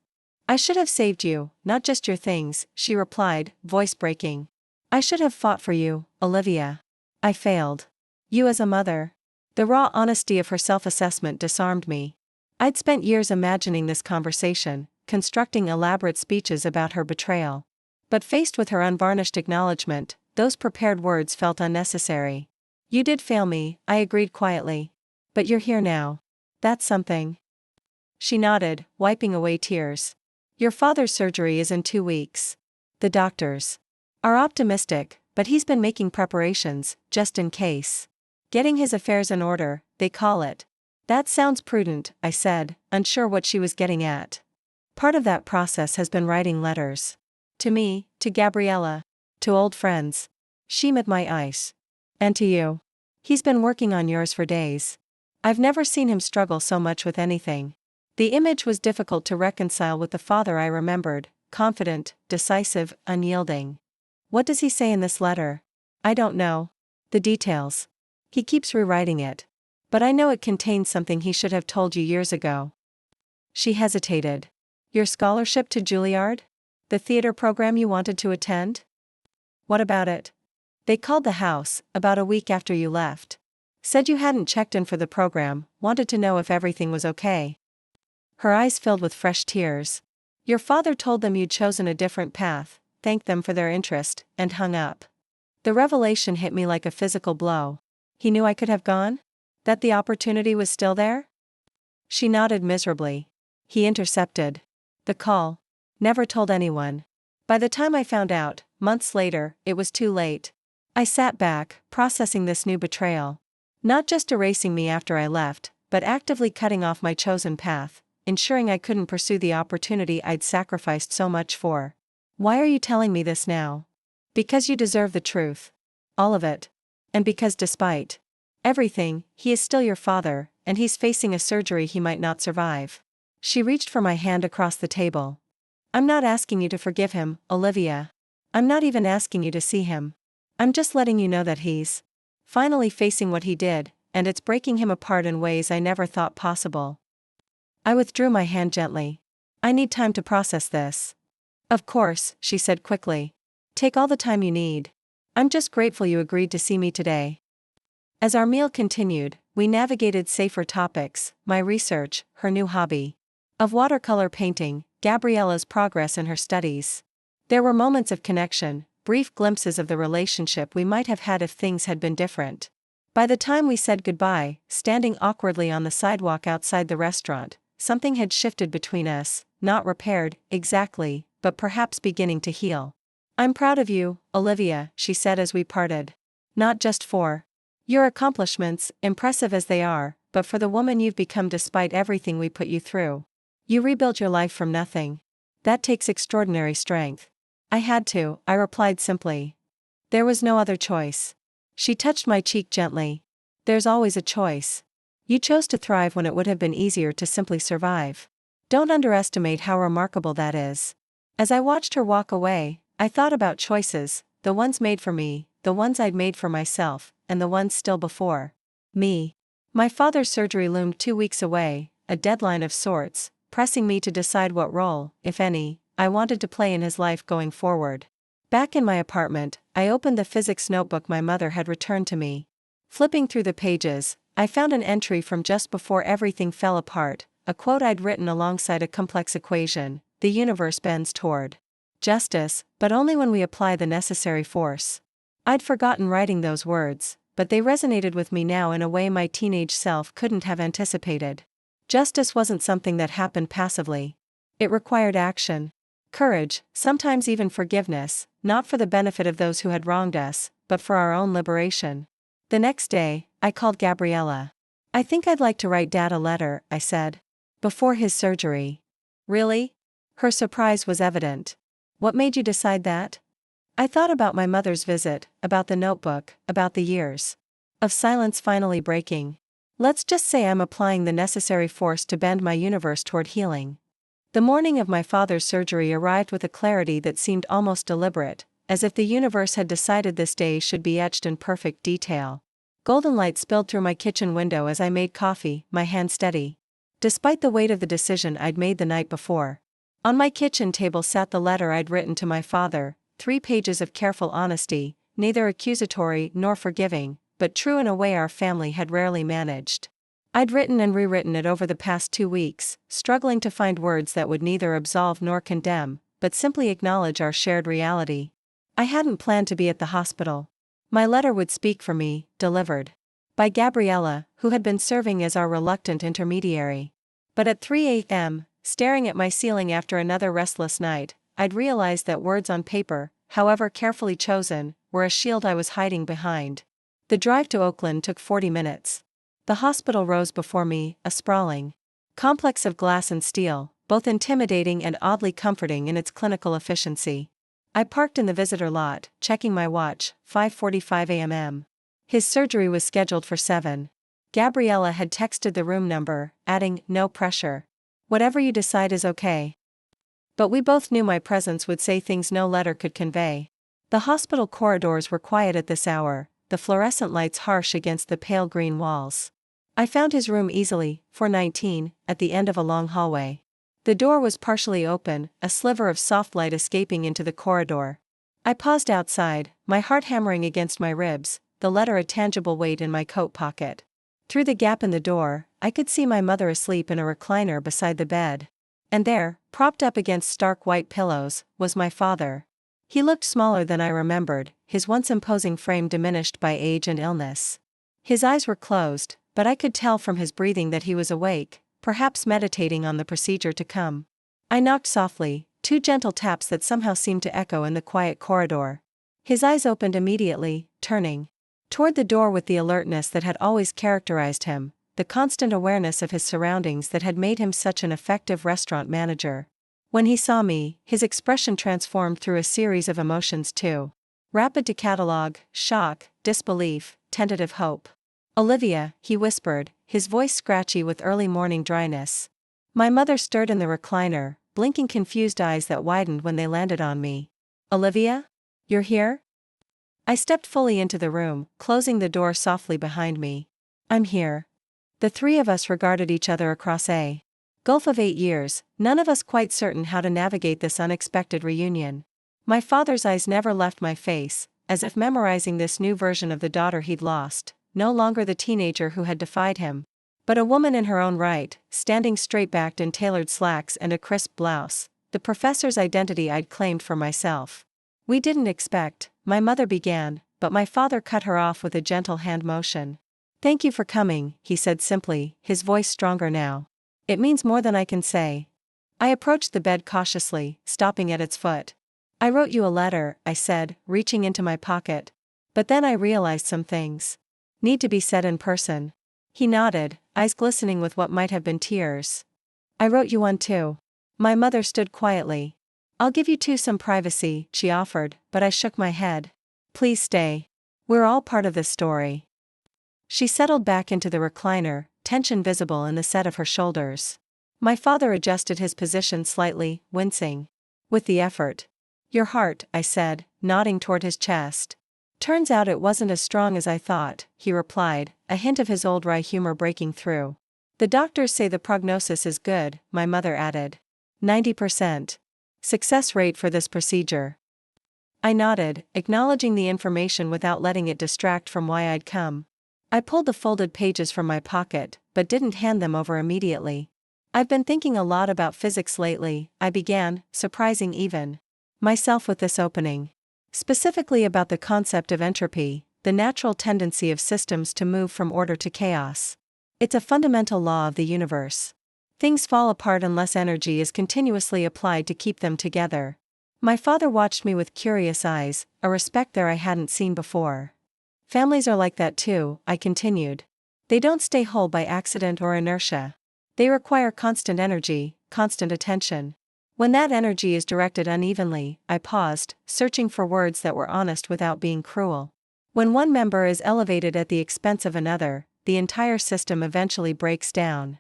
I should have saved you, not just your things, she replied, voice breaking. I should have fought for you, Olivia. I failed. You as a mother. The raw honesty of her self-assessment disarmed me. I'd spent years imagining this conversation, constructing elaborate speeches about her betrayal. But faced with her unvarnished acknowledgement, those prepared words felt unnecessary. You did fail me, I agreed quietly. But you're here now. That's something. She nodded, wiping away tears. Your father's surgery is in 2 weeks. The doctors are optimistic, but he's been making preparations, just in case. Getting his affairs in order, they call it. That sounds prudent, I said, unsure what she was getting at. Part of that process has been writing letters. To me, to Gabriella, to old friends. She met my ice. And to you. He's been working on yours for days. I've never seen him struggle so much with anything. The image was difficult to reconcile with the father I remembered, confident, decisive, unyielding. What does he say in this letter? I don't know. The details. He keeps rewriting it. But I know it contains something he should have told you years ago. She hesitated. Your scholarship to Juilliard? The theater program you wanted to attend? What about it? They called the house, about a week after you left. Said you hadn't checked in for the program, wanted to know if everything was okay. Her eyes filled with fresh tears. Your father told them you'd chosen a different path, thanked them for their interest, and hung up. The revelation hit me like a physical blow. He knew I could have gone? That the opportunity was still there? She nodded miserably. He intercepted the call. Never told anyone. By the time I found out, months later, it was too late. I sat back, processing this new betrayal. Not just erasing me after I left, but actively cutting off my chosen path, ensuring I couldn't pursue the opportunity I'd sacrificed so much for. Why are you telling me this now? Because you deserve the truth. All of it. And because despite everything, he is still your father, and he's facing a surgery he might not survive. She reached for my hand across the table. I'm not asking you to forgive him, Olivia. I'm not even asking you to see him. I'm just letting you know that he's finally facing what he did, and it's breaking him apart in ways I never thought possible. I withdrew my hand gently. I need time to process this. Of course, she said quickly. Take all the time you need. I'm just grateful you agreed to see me today. As our meal continued, we navigated safer topics, my research, her new hobby of watercolor painting, Gabriella's progress in her studies. There were moments of connection, brief glimpses of the relationship we might have had if things had been different. By the time we said goodbye, standing awkwardly on the sidewalk outside the restaurant, something had shifted between us, not repaired, exactly, but perhaps beginning to heal. I'm proud of you, Olivia, she said as we parted. Not just for your accomplishments, impressive as they are, but for the woman you've become despite everything we put you through. You rebuilt your life from nothing. That takes extraordinary strength. I had to, I replied simply. There was no other choice. She touched my cheek gently. There's always a choice. You chose to thrive when it would have been easier to simply survive. Don't underestimate how remarkable that is. As I watched her walk away, I thought about choices, the ones made for me, the ones I'd made for myself, and the ones still before me. My father's surgery loomed 2 weeks away, a deadline of sorts, pressing me to decide what role, if any, I wanted to play in his life going forward. Back in my apartment, I opened the physics notebook my mother had returned to me. Flipping through the pages, I found an entry from just before everything fell apart, a quote I'd written alongside a complex equation: the universe bends toward justice, but only when we apply the necessary force. I'd forgotten writing those words, but they resonated with me now in a way my teenage self couldn't have anticipated. Justice wasn't something that happened passively. It required action. Courage, sometimes even forgiveness, not for the benefit of those who had wronged us, but for our own liberation. The next day, I called Gabriella. I think I'd like to write Dad a letter, I said. Before his surgery. Really? Her surprise was evident. What made you decide that? I thought about my mother's visit, about the notebook, about the years of silence finally breaking. Let's just say I'm applying the necessary force to bend my universe toward healing. The morning of my father's surgery arrived with a clarity that seemed almost deliberate, as if the universe had decided this day should be etched in perfect detail. Golden light spilled through my kitchen window as I made coffee, my hand steady. Despite the weight of the decision I'd made the night before. On my kitchen table sat the letter I'd written to my father, 3 pages of careful honesty, neither accusatory nor forgiving, but true in a way our family had rarely managed. I'd written and rewritten it over the past 2 weeks, struggling to find words that would neither absolve nor condemn, but simply acknowledge our shared reality. I hadn't planned to be at the hospital. My letter would speak for me, delivered by Gabriella, who had been serving as our reluctant intermediary. But at 3 a.m., staring at my ceiling after another restless night, I'd realized that words on paper, however carefully chosen, were a shield I was hiding behind. The drive to Oakland took 40 minutes. The hospital rose before me, a sprawling complex of glass and steel, both intimidating and oddly comforting in its clinical efficiency. I parked in the visitor lot, checking my watch, 5:45 a.m. His surgery was scheduled for 7. Gabriella had texted the room number, adding, "No pressure. Whatever you decide is okay." But we both knew my presence would say things no letter could convey. The hospital corridors were quiet at this hour, the fluorescent lights harsh against the pale green walls. I found his room easily, 419, at the end of a long hallway. The door was partially open, a sliver of soft light escaping into the corridor. I paused outside, my heart hammering against my ribs, the letter a tangible weight in my coat pocket. Through the gap in the door, I could see my mother asleep in a recliner beside the bed. And there, propped up against stark white pillows, was my father. He looked smaller than I remembered, his once imposing frame diminished by age and illness. His eyes were closed, but I could tell from his breathing that he was awake, perhaps meditating on the procedure to come. I knocked softly, 2 gentle taps that somehow seemed to echo in the quiet corridor. His eyes opened immediately, turning toward the door with the alertness that had always characterized him, the constant awareness of his surroundings that had made him such an effective restaurant manager. When he saw me, his expression transformed through a series of emotions too. Rapid to catalog, shock, disbelief, tentative hope. "Olivia," he whispered, his voice scratchy with early morning dryness. My mother stirred in the recliner, blinking confused eyes that widened when they landed on me. "Olivia? You're here?" I stepped fully into the room, closing the door softly behind me. I'm here. The three of us regarded each other across a gulf of 8 years, none of us quite certain how to navigate this unexpected reunion. My father's eyes never left my face, as if memorizing this new version of the daughter he'd lost, no longer the teenager who had defied him, but a woman in her own right, standing straight-backed in tailored slacks and a crisp blouse, the professor's identity I'd claimed for myself. We didn't expect, my mother began, but my father cut her off with a gentle hand motion. Thank you for coming, he said simply, his voice stronger now. It means more than I can say. I approached the bed cautiously, stopping at its foot. I wrote you a letter, I said, reaching into my pocket. But then I realized some things need to be said in person. He nodded, eyes glistening with what might have been tears. I wrote you one too. My mother stood quietly. I'll give you two some privacy, she offered, but I shook my head. Please stay. We're all part of this story. She settled back into the recliner, tension visible in the set of her shoulders. My father adjusted his position slightly, wincing with the effort. Your heart, I said, nodding toward his chest. Turns out it wasn't as strong as I thought, he replied, a hint of his old wry humor breaking through. The doctors say the prognosis is good, my mother added. 90% success rate for this procedure. I nodded, acknowledging the information without letting it distract from why I'd come. I pulled the folded pages from my pocket, but didn't hand them over immediately. I've been thinking a lot about physics lately, I began, surprising even myself with this opening. Specifically about the concept of entropy, the natural tendency of systems to move from order to chaos. It's a fundamental law of the universe. Things fall apart unless energy is continuously applied to keep them together. My father watched me with curious eyes, a respect there I hadn't seen before. Families are like that too, I continued. They don't stay whole by accident or inertia. They require constant energy, constant attention. When that energy is directed unevenly, I paused, searching for words that were honest without being cruel. When one member is elevated at the expense of another, the entire system eventually breaks down.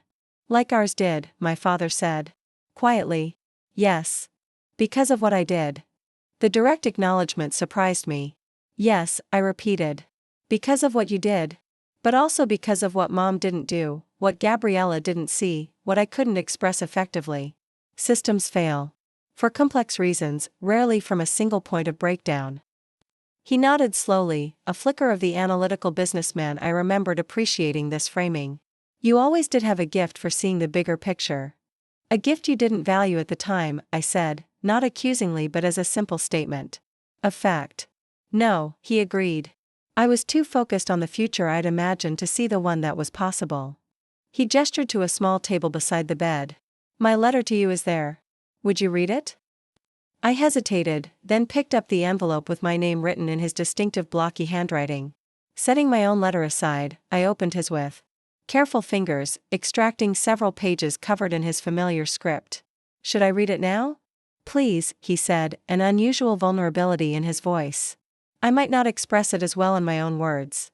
Like ours did, my father said. Quietly. Yes. Because of what I did. The direct acknowledgement surprised me. Yes, I repeated. Because of what you did. But also because of what Mom didn't do, what Gabriella didn't see, what I couldn't express effectively. Systems fail. For complex reasons, rarely from a single point of breakdown. He nodded slowly, a flicker of the analytical businessman I remembered appreciating this framing. You always did have a gift for seeing the bigger picture. A gift you didn't value at the time, I said, not accusingly but as a simple statement of fact. No, he agreed. I was too focused on the future I'd imagined to see the one that was possible. He gestured to a small table beside the bed. My letter to you is there. Would you read it? I hesitated, then picked up the envelope with my name written in his distinctive blocky handwriting. Setting my own letter aside, I opened his with careful fingers, extracting several pages covered in his familiar script. Should I read it now? Please, he said, an unusual vulnerability in his voice. I might not express it as well in my own words.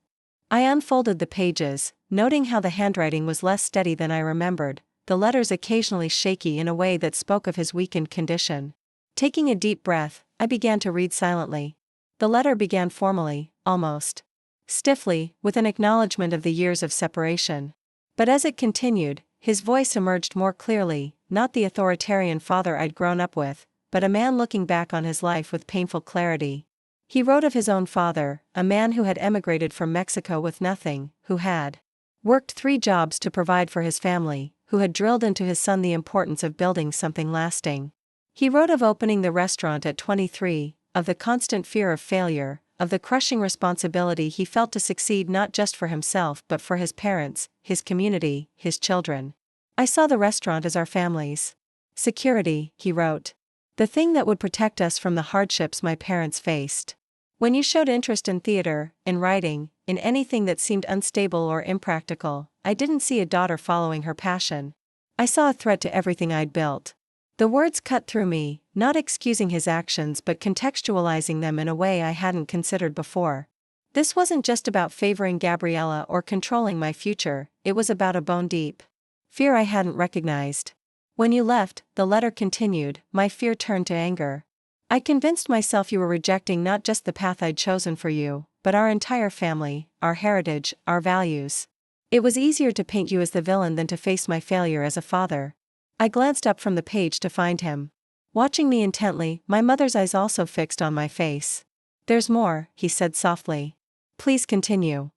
I unfolded the pages, noting how the handwriting was less steady than I remembered, the letters occasionally shaky in a way that spoke of his weakened condition. Taking a deep breath, I began to read silently. The letter began formally, almost stiffly, with an acknowledgement of the years of separation. But as it continued, his voice emerged more clearly, not the authoritarian father I'd grown up with, but a man looking back on his life with painful clarity. He wrote of his own father, a man who had emigrated from Mexico with nothing, who had worked 3 jobs to provide for his family, who had drilled into his son the importance of building something lasting. He wrote of opening the restaurant at 23, of the constant fear of failure, of the crushing responsibility he felt to succeed not just for himself but for his parents, his community, his children. I saw the restaurant as our family's security, he wrote. The thing that would protect us from the hardships my parents faced. When you showed interest in theater, in writing, in anything that seemed unstable or impractical, I didn't see a daughter following her passion. I saw a threat to everything I'd built. The words cut through me, not excusing his actions but contextualizing them in a way I hadn't considered before. This wasn't just about favoring Gabriella or controlling my future, it was about a bone-deep fear I hadn't recognized. When you left, the letter continued, my fear turned to anger. I convinced myself you were rejecting not just the path I'd chosen for you, but our entire family, our heritage, our values. It was easier to paint you as the villain than to face my failure as a father. I glanced up from the page to find him. Watching me intently, my mother's eyes also fixed on my face. "There's more," he said softly. "Please continue."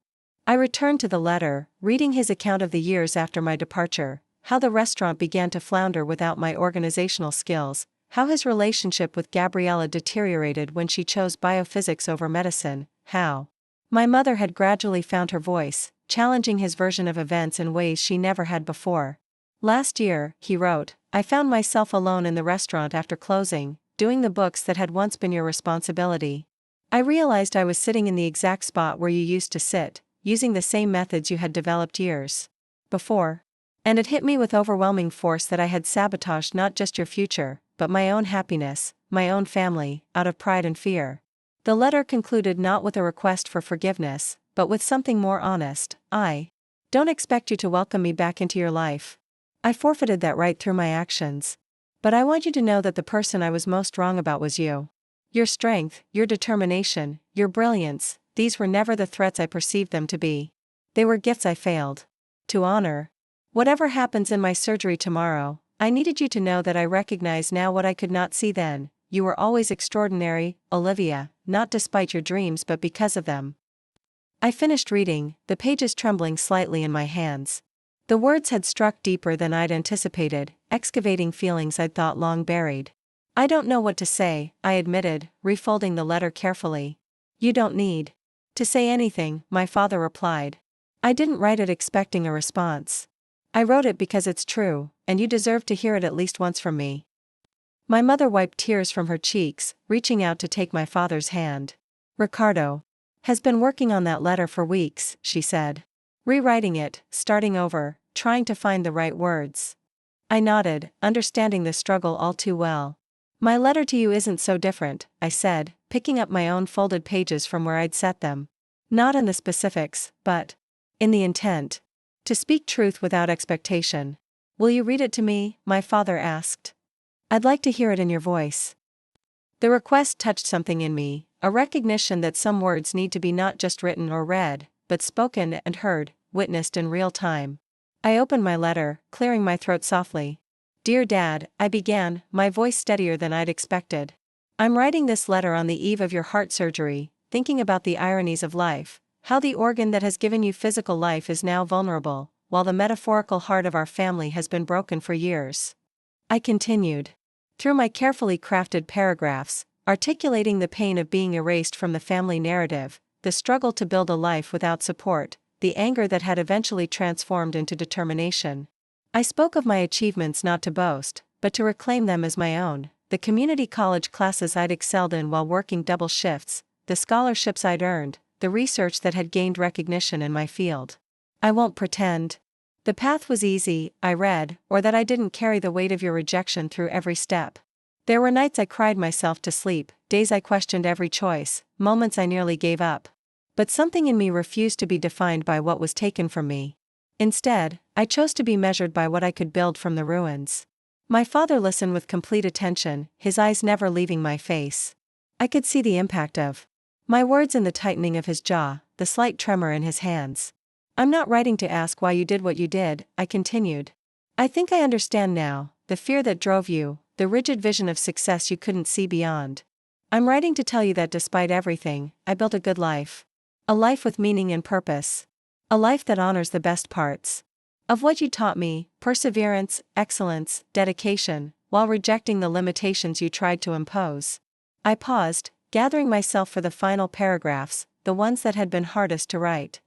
I returned to the letter, reading his account of the years after my departure, how the restaurant began to flounder without my organizational skills, how his relationship with Gabriella deteriorated when she chose biophysics over medicine, how my mother had gradually found her voice, challenging his version of events in ways she never had before. "Last year," he wrote, "I found myself alone in the restaurant after closing, doing the books that had once been your responsibility. I realized I was sitting in the exact spot where you used to sit, using the same methods you had developed years before. And it hit me with overwhelming force that I had sabotaged not just your future, but my own happiness, my own family, out of pride and fear." The letter concluded not with a request for forgiveness, but with something more honest. "I don't expect you to welcome me back into your life. I forfeited that right through my actions. But I want you to know that the person I was most wrong about was you. Your strength, your determination, your brilliance, these were never the threats I perceived them to be. They were gifts I failed to honor. Whatever happens in my surgery tomorrow, I needed you to know that I recognize now what I could not see then. You were always extraordinary, Olivia, not despite your dreams but because of them." I finished reading, the pages trembling slightly in my hands. The words had struck deeper than I'd anticipated, excavating feelings I'd thought long buried. "I don't know what to say," I admitted, refolding the letter carefully. "You don't need to say anything," my father replied. "I didn't write it expecting a response. I wrote it because it's true, and you deserve to hear it at least once from me." My mother wiped tears from her cheeks, reaching out to take my father's hand. "Ricardo has been working on that letter for weeks," she said. "Rewriting it, starting over, trying to find the right words." I nodded, understanding the struggle all too well. "My letter to you isn't so different," I said, picking up my own folded pages from where I'd set them. "Not in the specifics, but in the intent. To speak truth without expectation. Will you read it to me?" my father asked. "I'd like to hear it in your voice." The request touched something in me, a recognition that some words need to be not just written or read, but spoken and heard, witnessed in real time. I opened my letter, clearing my throat softly. "Dear Dad," I began, my voice steadier than I'd expected. "I'm writing this letter on the eve of your heart surgery, thinking about the ironies of life, how the organ that has given you physical life is now vulnerable, while the metaphorical heart of our family has been broken for years." I continued. Through my carefully crafted paragraphs, articulating the pain of being erased from the family narrative, the struggle to build a life without support, the anger that had eventually transformed into determination. I spoke of my achievements not to boast, but to reclaim them as my own, the community college classes I'd excelled in while working double shifts, the scholarships I'd earned, the research that had gained recognition in my field. "I won't pretend the path was easy," I read, "or that I didn't carry the weight of your rejection through every step. There were nights I cried myself to sleep, days I questioned every choice, moments I nearly gave up. But something in me refused to be defined by what was taken from me. Instead, I chose to be measured by what I could build from the ruins." My father listened with complete attention, his eyes never leaving my face. I could see the impact of my words in the tightening of his jaw, the slight tremor in his hands. "I'm not writing to ask why you did what you did," I continued. "I think I understand now, the fear that drove you, the rigid vision of success you couldn't see beyond. I'm writing to tell you that despite everything, I built a good life. A life with meaning and purpose. A life that honors the best parts of what you taught me, perseverance, excellence, dedication, while rejecting the limitations you tried to impose." I paused, gathering myself for the final paragraphs, the ones that had been hardest to write.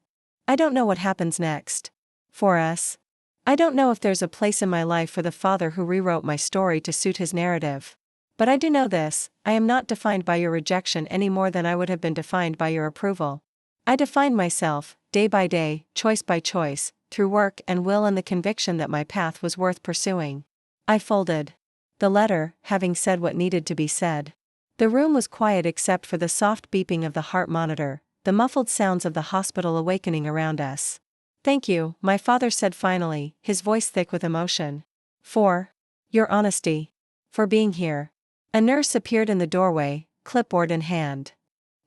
"I don't know what happens next for us. I don't know if there's a place in my life for the father who rewrote my story to suit his narrative. But I do know this, I am not defined by your rejection any more than I would have been defined by your approval. I defined myself, day by day, choice by choice, through work and will and the conviction that my path was worth pursuing." I folded the letter, having said what needed to be said. The room was quiet except for the soft beeping of the heart monitor, the muffled sounds of the hospital awakening around us. "Thank you," my father said finally, his voice thick with emotion. "For your honesty. For being here. A nurse appeared in the doorway, clipboard in hand.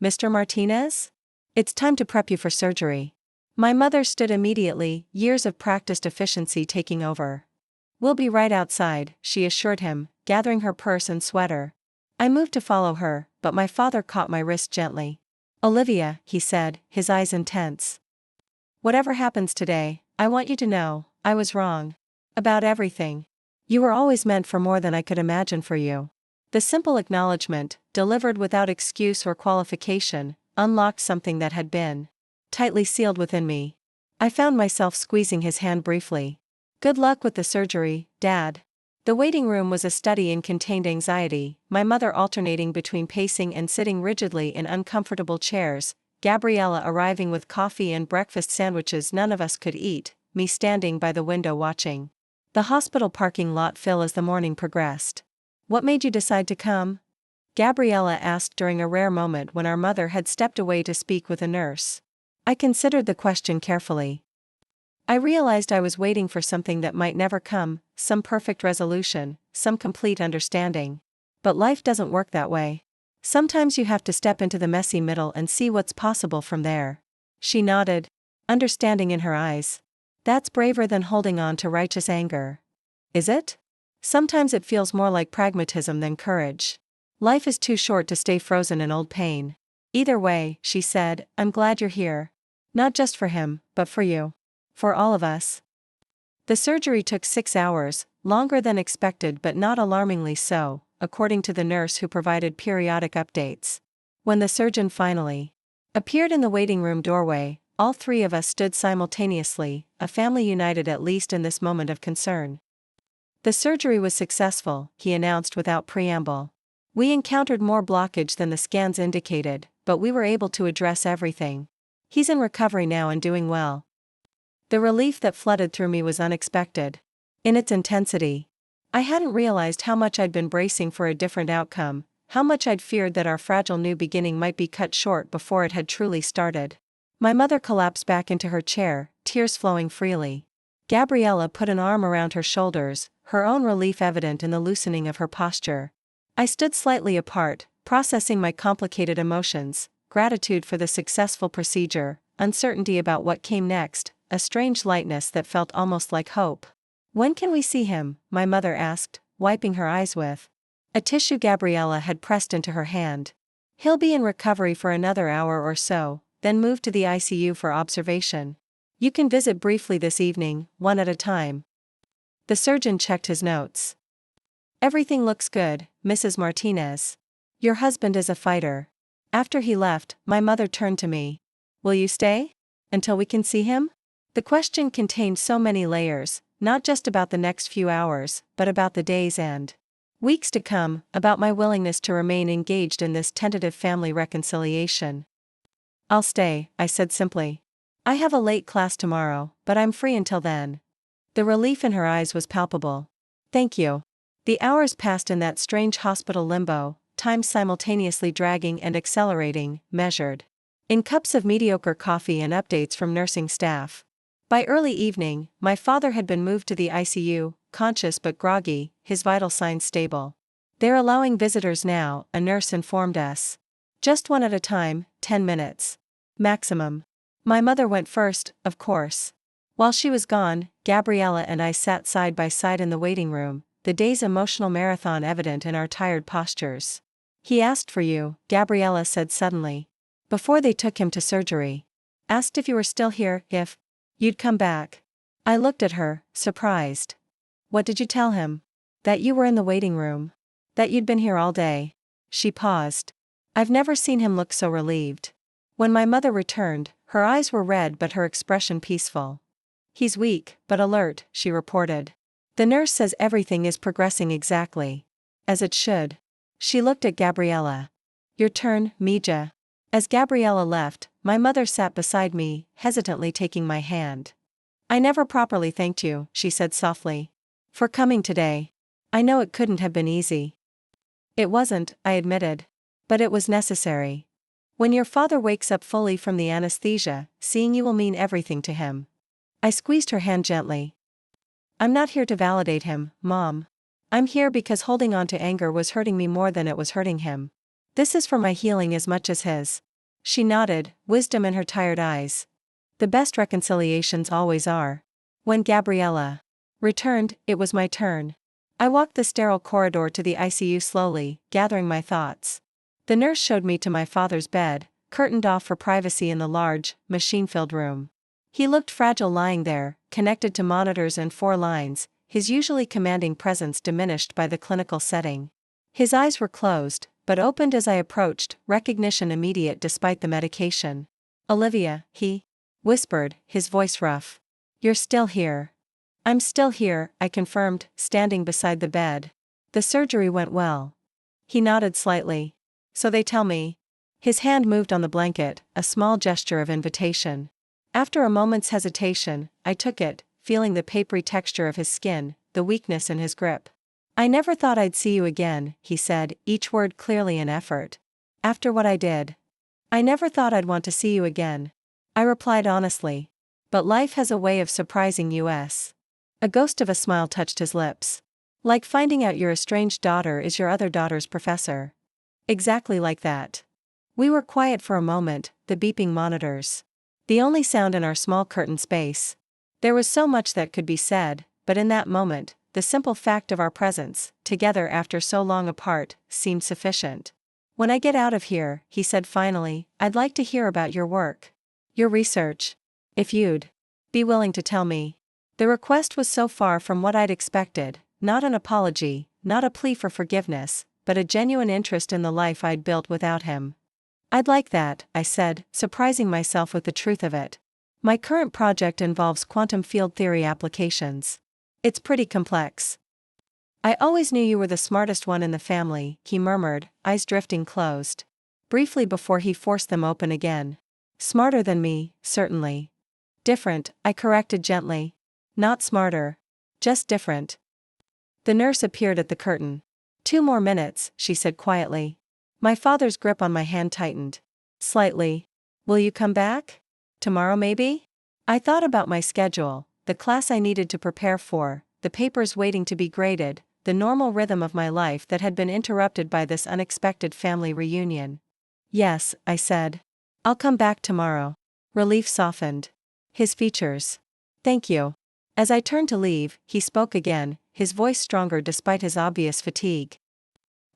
"Mr. Martinez? It's time to prep you for surgery." My mother stood immediately, years of practiced efficiency taking over. "We'll be right outside," she assured him, gathering her purse and sweater. I moved to follow her, but my father caught my wrist gently. "Olivia," he said, his eyes intense. "Whatever happens today, I want you to know, I was wrong. About everything. You were always meant for more than I could imagine for you." The simple acknowledgement, delivered without excuse or qualification, unlocked something that had been tightly sealed within me. I found myself squeezing his hand briefly. "Good luck with the surgery, Dad." The waiting room was a study in contained anxiety, my mother alternating between pacing and sitting rigidly in uncomfortable chairs, Gabriella arriving with coffee and breakfast sandwiches none of us could eat, me standing by the window watching the hospital parking lot fill as the morning progressed. "What made you decide to come?" Gabriella asked during a rare moment when our mother had stepped away to speak with a nurse. I considered the question carefully. I realized I was waiting for something that might never come, some perfect resolution, some complete understanding. But life doesn't work that way. Sometimes you have to step into the messy middle and see what's possible from there. She nodded, understanding in her eyes. "That's braver than holding on to righteous anger." "Is it?" "Sometimes it feels more like pragmatism than courage. Life is too short to stay frozen in old pain." "Either way," she said, "I'm glad you're here. Not just for him, but for you. For all of us." The surgery took 6 hours, longer than expected but not alarmingly so, according to the nurse who provided periodic updates. When the surgeon finally appeared in the waiting room doorway, all three of us stood simultaneously, a family united at least in this moment of concern. "The surgery was successful," he announced without preamble. "We encountered more blockage than the scans indicated, but we were able to address everything. He's in recovery now and doing well." The relief that flooded through me was unexpected in its intensity. I hadn't realized how much I'd been bracing for a different outcome, how much I'd feared that our fragile new beginning might be cut short before it had truly started. My mother collapsed back into her chair, tears flowing freely. Gabriella put an arm around her shoulders, her own relief evident in the loosening of her posture. I stood slightly apart, processing my complicated emotions, gratitude for the successful procedure, uncertainty about what came next, a strange lightness that felt almost like hope. "When can we see him?" my mother asked, wiping her eyes with a tissue Gabriella had pressed into her hand. "He'll be in recovery for another hour or so, then move to the ICU for observation. You can visit briefly this evening, one at a time." The surgeon checked his notes. "Everything looks good, Mrs. Martinez. Your husband is a fighter." After he left, my mother turned to me. "Will you stay? Until we can see him?" The question contained so many layers, not just about the next few hours, but about the days and weeks to come, about my willingness to remain engaged in this tentative family reconciliation. "I'll stay," I said simply. "I have a late class tomorrow, but I'm free until then." The relief in her eyes was palpable. "Thank you." The hours passed in that strange hospital limbo, time simultaneously dragging and accelerating, measured in cups of mediocre coffee and updates from nursing staff. By early evening, my father had been moved to the ICU, conscious but groggy, his vital signs stable. "They're allowing visitors now," a nurse informed us. "Just one at a time, 10 minutes. Maximum." My mother went first, of course. While she was gone, Gabriella and I sat side by side in the waiting room, the day's emotional marathon evident in our tired postures. "He asked for you," Gabriella said suddenly. "Before they took him to surgery. Asked if you were still here, if you'd come back." I looked at her, surprised. "What did you tell him?" "That you were in the waiting room. That you'd been here all day." She paused. I've never seen him look so relieved. When my mother returned, her eyes were red but her expression peaceful. "He's weak, but alert," she reported. "The nurse says everything is progressing exactly as it should." She looked at Gabriella. "Your turn, Mija." As Gabriella left, my mother sat beside me, hesitantly taking my hand. "I never properly thanked you," she said softly, "for coming today. I know it couldn't have been easy." "It wasn't," I admitted. "But it was necessary. When your father wakes up fully from the anesthesia, seeing you will mean everything to him." I squeezed her hand gently. "I'm not here to validate him, Mom. I'm here because holding on to anger was hurting me more than it was hurting him. This is for my healing as much as his. She nodded, wisdom in her tired eyes. The best reconciliations always are. When Gabriella returned, it was my turn. I walked the sterile corridor to the ICU slowly, gathering my thoughts. The nurse showed me to my father's bed, curtained off for privacy in the large, machine-filled room. He looked fragile lying there, connected to monitors and 4 lines, his usually commanding presence diminished by the clinical setting. His eyes were closed, but opened as I approached, recognition immediate despite the medication. "Olivia," he whispered, his voice rough. "You're still here." "I'm still here," I confirmed, standing beside the bed. "The surgery went well." He nodded slightly. "So they tell me." His hand moved on the blanket, a small gesture of invitation. After a moment's hesitation, I took it, feeling the papery texture of his skin, the weakness in his grip. "I never thought I'd see you again," he said, each word clearly an effort. "After what I did. I never thought I'd want to see you again." I replied honestly. "But life has a way of surprising us." A ghost of a smile touched his lips. "Like finding out your estranged daughter is your other daughter's professor." Exactly like that. We were quiet for a moment, the beeping monitors. The only sound in our small curtained space. There was so much that could be said, but in that moment, the simple fact of our presence, together after so long apart, seemed sufficient. "When I get out of here," he said finally, "I'd like to hear about your work. Your research. If you'd be willing to tell me." The request was so far from what I'd expected, not an apology, not a plea for forgiveness, but a genuine interest in the life I'd built without him. "I'd like that," I said, surprising myself with the truth of it. "My current project involves quantum field theory applications. It's pretty complex." "I always knew you were the smartest one in the family," he murmured, eyes drifting closed. Briefly before he forced them open again. "Smarter than me, certainly." "Different," I corrected gently. "Not smarter. Just different." The nurse appeared at the curtain. "2 more minutes," she said quietly. My father's grip on my hand tightened. Slightly. "Will you come back? Tomorrow maybe?" I thought about my schedule, the class I needed to prepare for, the papers waiting to be graded, the normal rhythm of my life that had been interrupted by this unexpected family reunion. "Yes," I said. "I'll come back tomorrow." Relief softened his features. "Thank you." As I turned to leave, he spoke again, his voice stronger despite his obvious fatigue.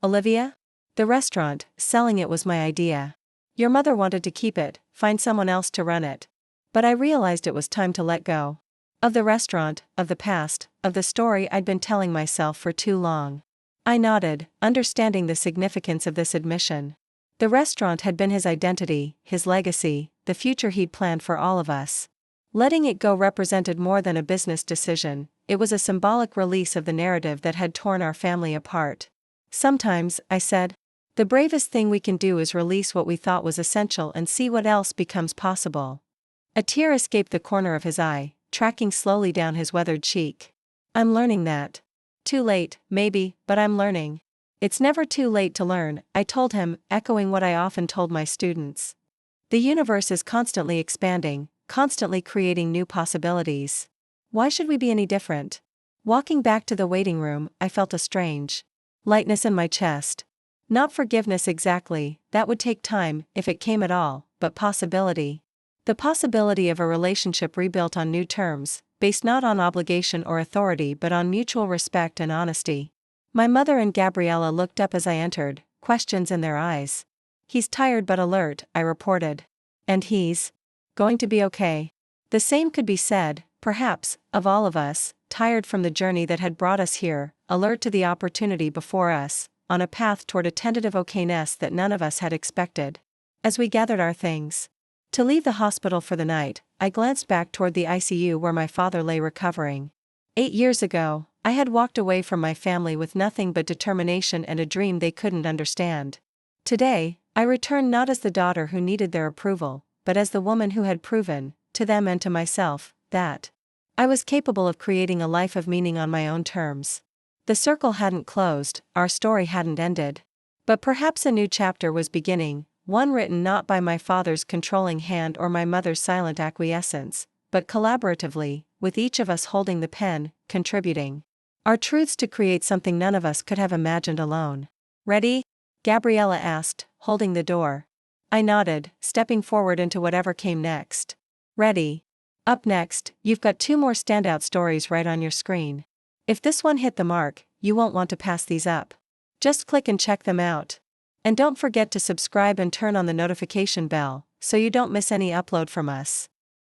"Olivia? The restaurant, selling it was my idea. Your mother wanted to keep it, find someone else to run it. But I realized it was time to let go. Of the restaurant, of the past, of the story I'd been telling myself for too long." I nodded, understanding the significance of this admission. The restaurant had been his identity, his legacy, the future he'd planned for all of us. Letting it go represented more than a business decision, it was a symbolic release of the narrative that had torn our family apart. "Sometimes," I said, "the bravest thing we can do is release what we thought was essential and see what else becomes possible." A tear escaped the corner of his eye, tracking slowly down his weathered cheek. "I'm learning that. Too late, maybe, but I'm learning." "It's never too late to learn," I told him, echoing what I often told my students. The universe is constantly expanding, constantly creating new possibilities. Why should we be any different? Walking back to the waiting room, I felt a strange lightness in my chest. Not forgiveness exactly, that would take time, if it came at all, but possibility. The possibility of a relationship rebuilt on new terms, based not on obligation or authority but on mutual respect and honesty. My mother and Gabriella looked up as I entered, questions in their eyes. "He's tired but alert," I reported. "And he's going to be okay." The same could be said, perhaps, of all of us, tired from the journey that had brought us here, alert to the opportunity before us, on a path toward a tentative okayness that none of us had expected. As we gathered our things to leave the hospital for the night, I glanced back toward the ICU where my father lay recovering. 8 years ago, I had walked away from my family with nothing but determination and a dream they couldn't understand. Today, I returned not as the daughter who needed their approval, but as the woman who had proven, to them and to myself, that I was capable of creating a life of meaning on my own terms. The circle hadn't closed, our story hadn't ended. But perhaps a new chapter was beginning, one written not by my father's controlling hand or my mother's silent acquiescence, but collaboratively, with each of us holding the pen, contributing Our truths to create something none of us could have imagined alone. Ready? Gabriella asked, holding the door. I nodded, stepping forward into whatever came next. Ready. Up next, you've got 2 more standout stories right on your screen. If this one hit the mark, you won't want to pass these up. Just click and check them out. And don't forget to subscribe and turn on the notification bell, so you don't miss any upload from us.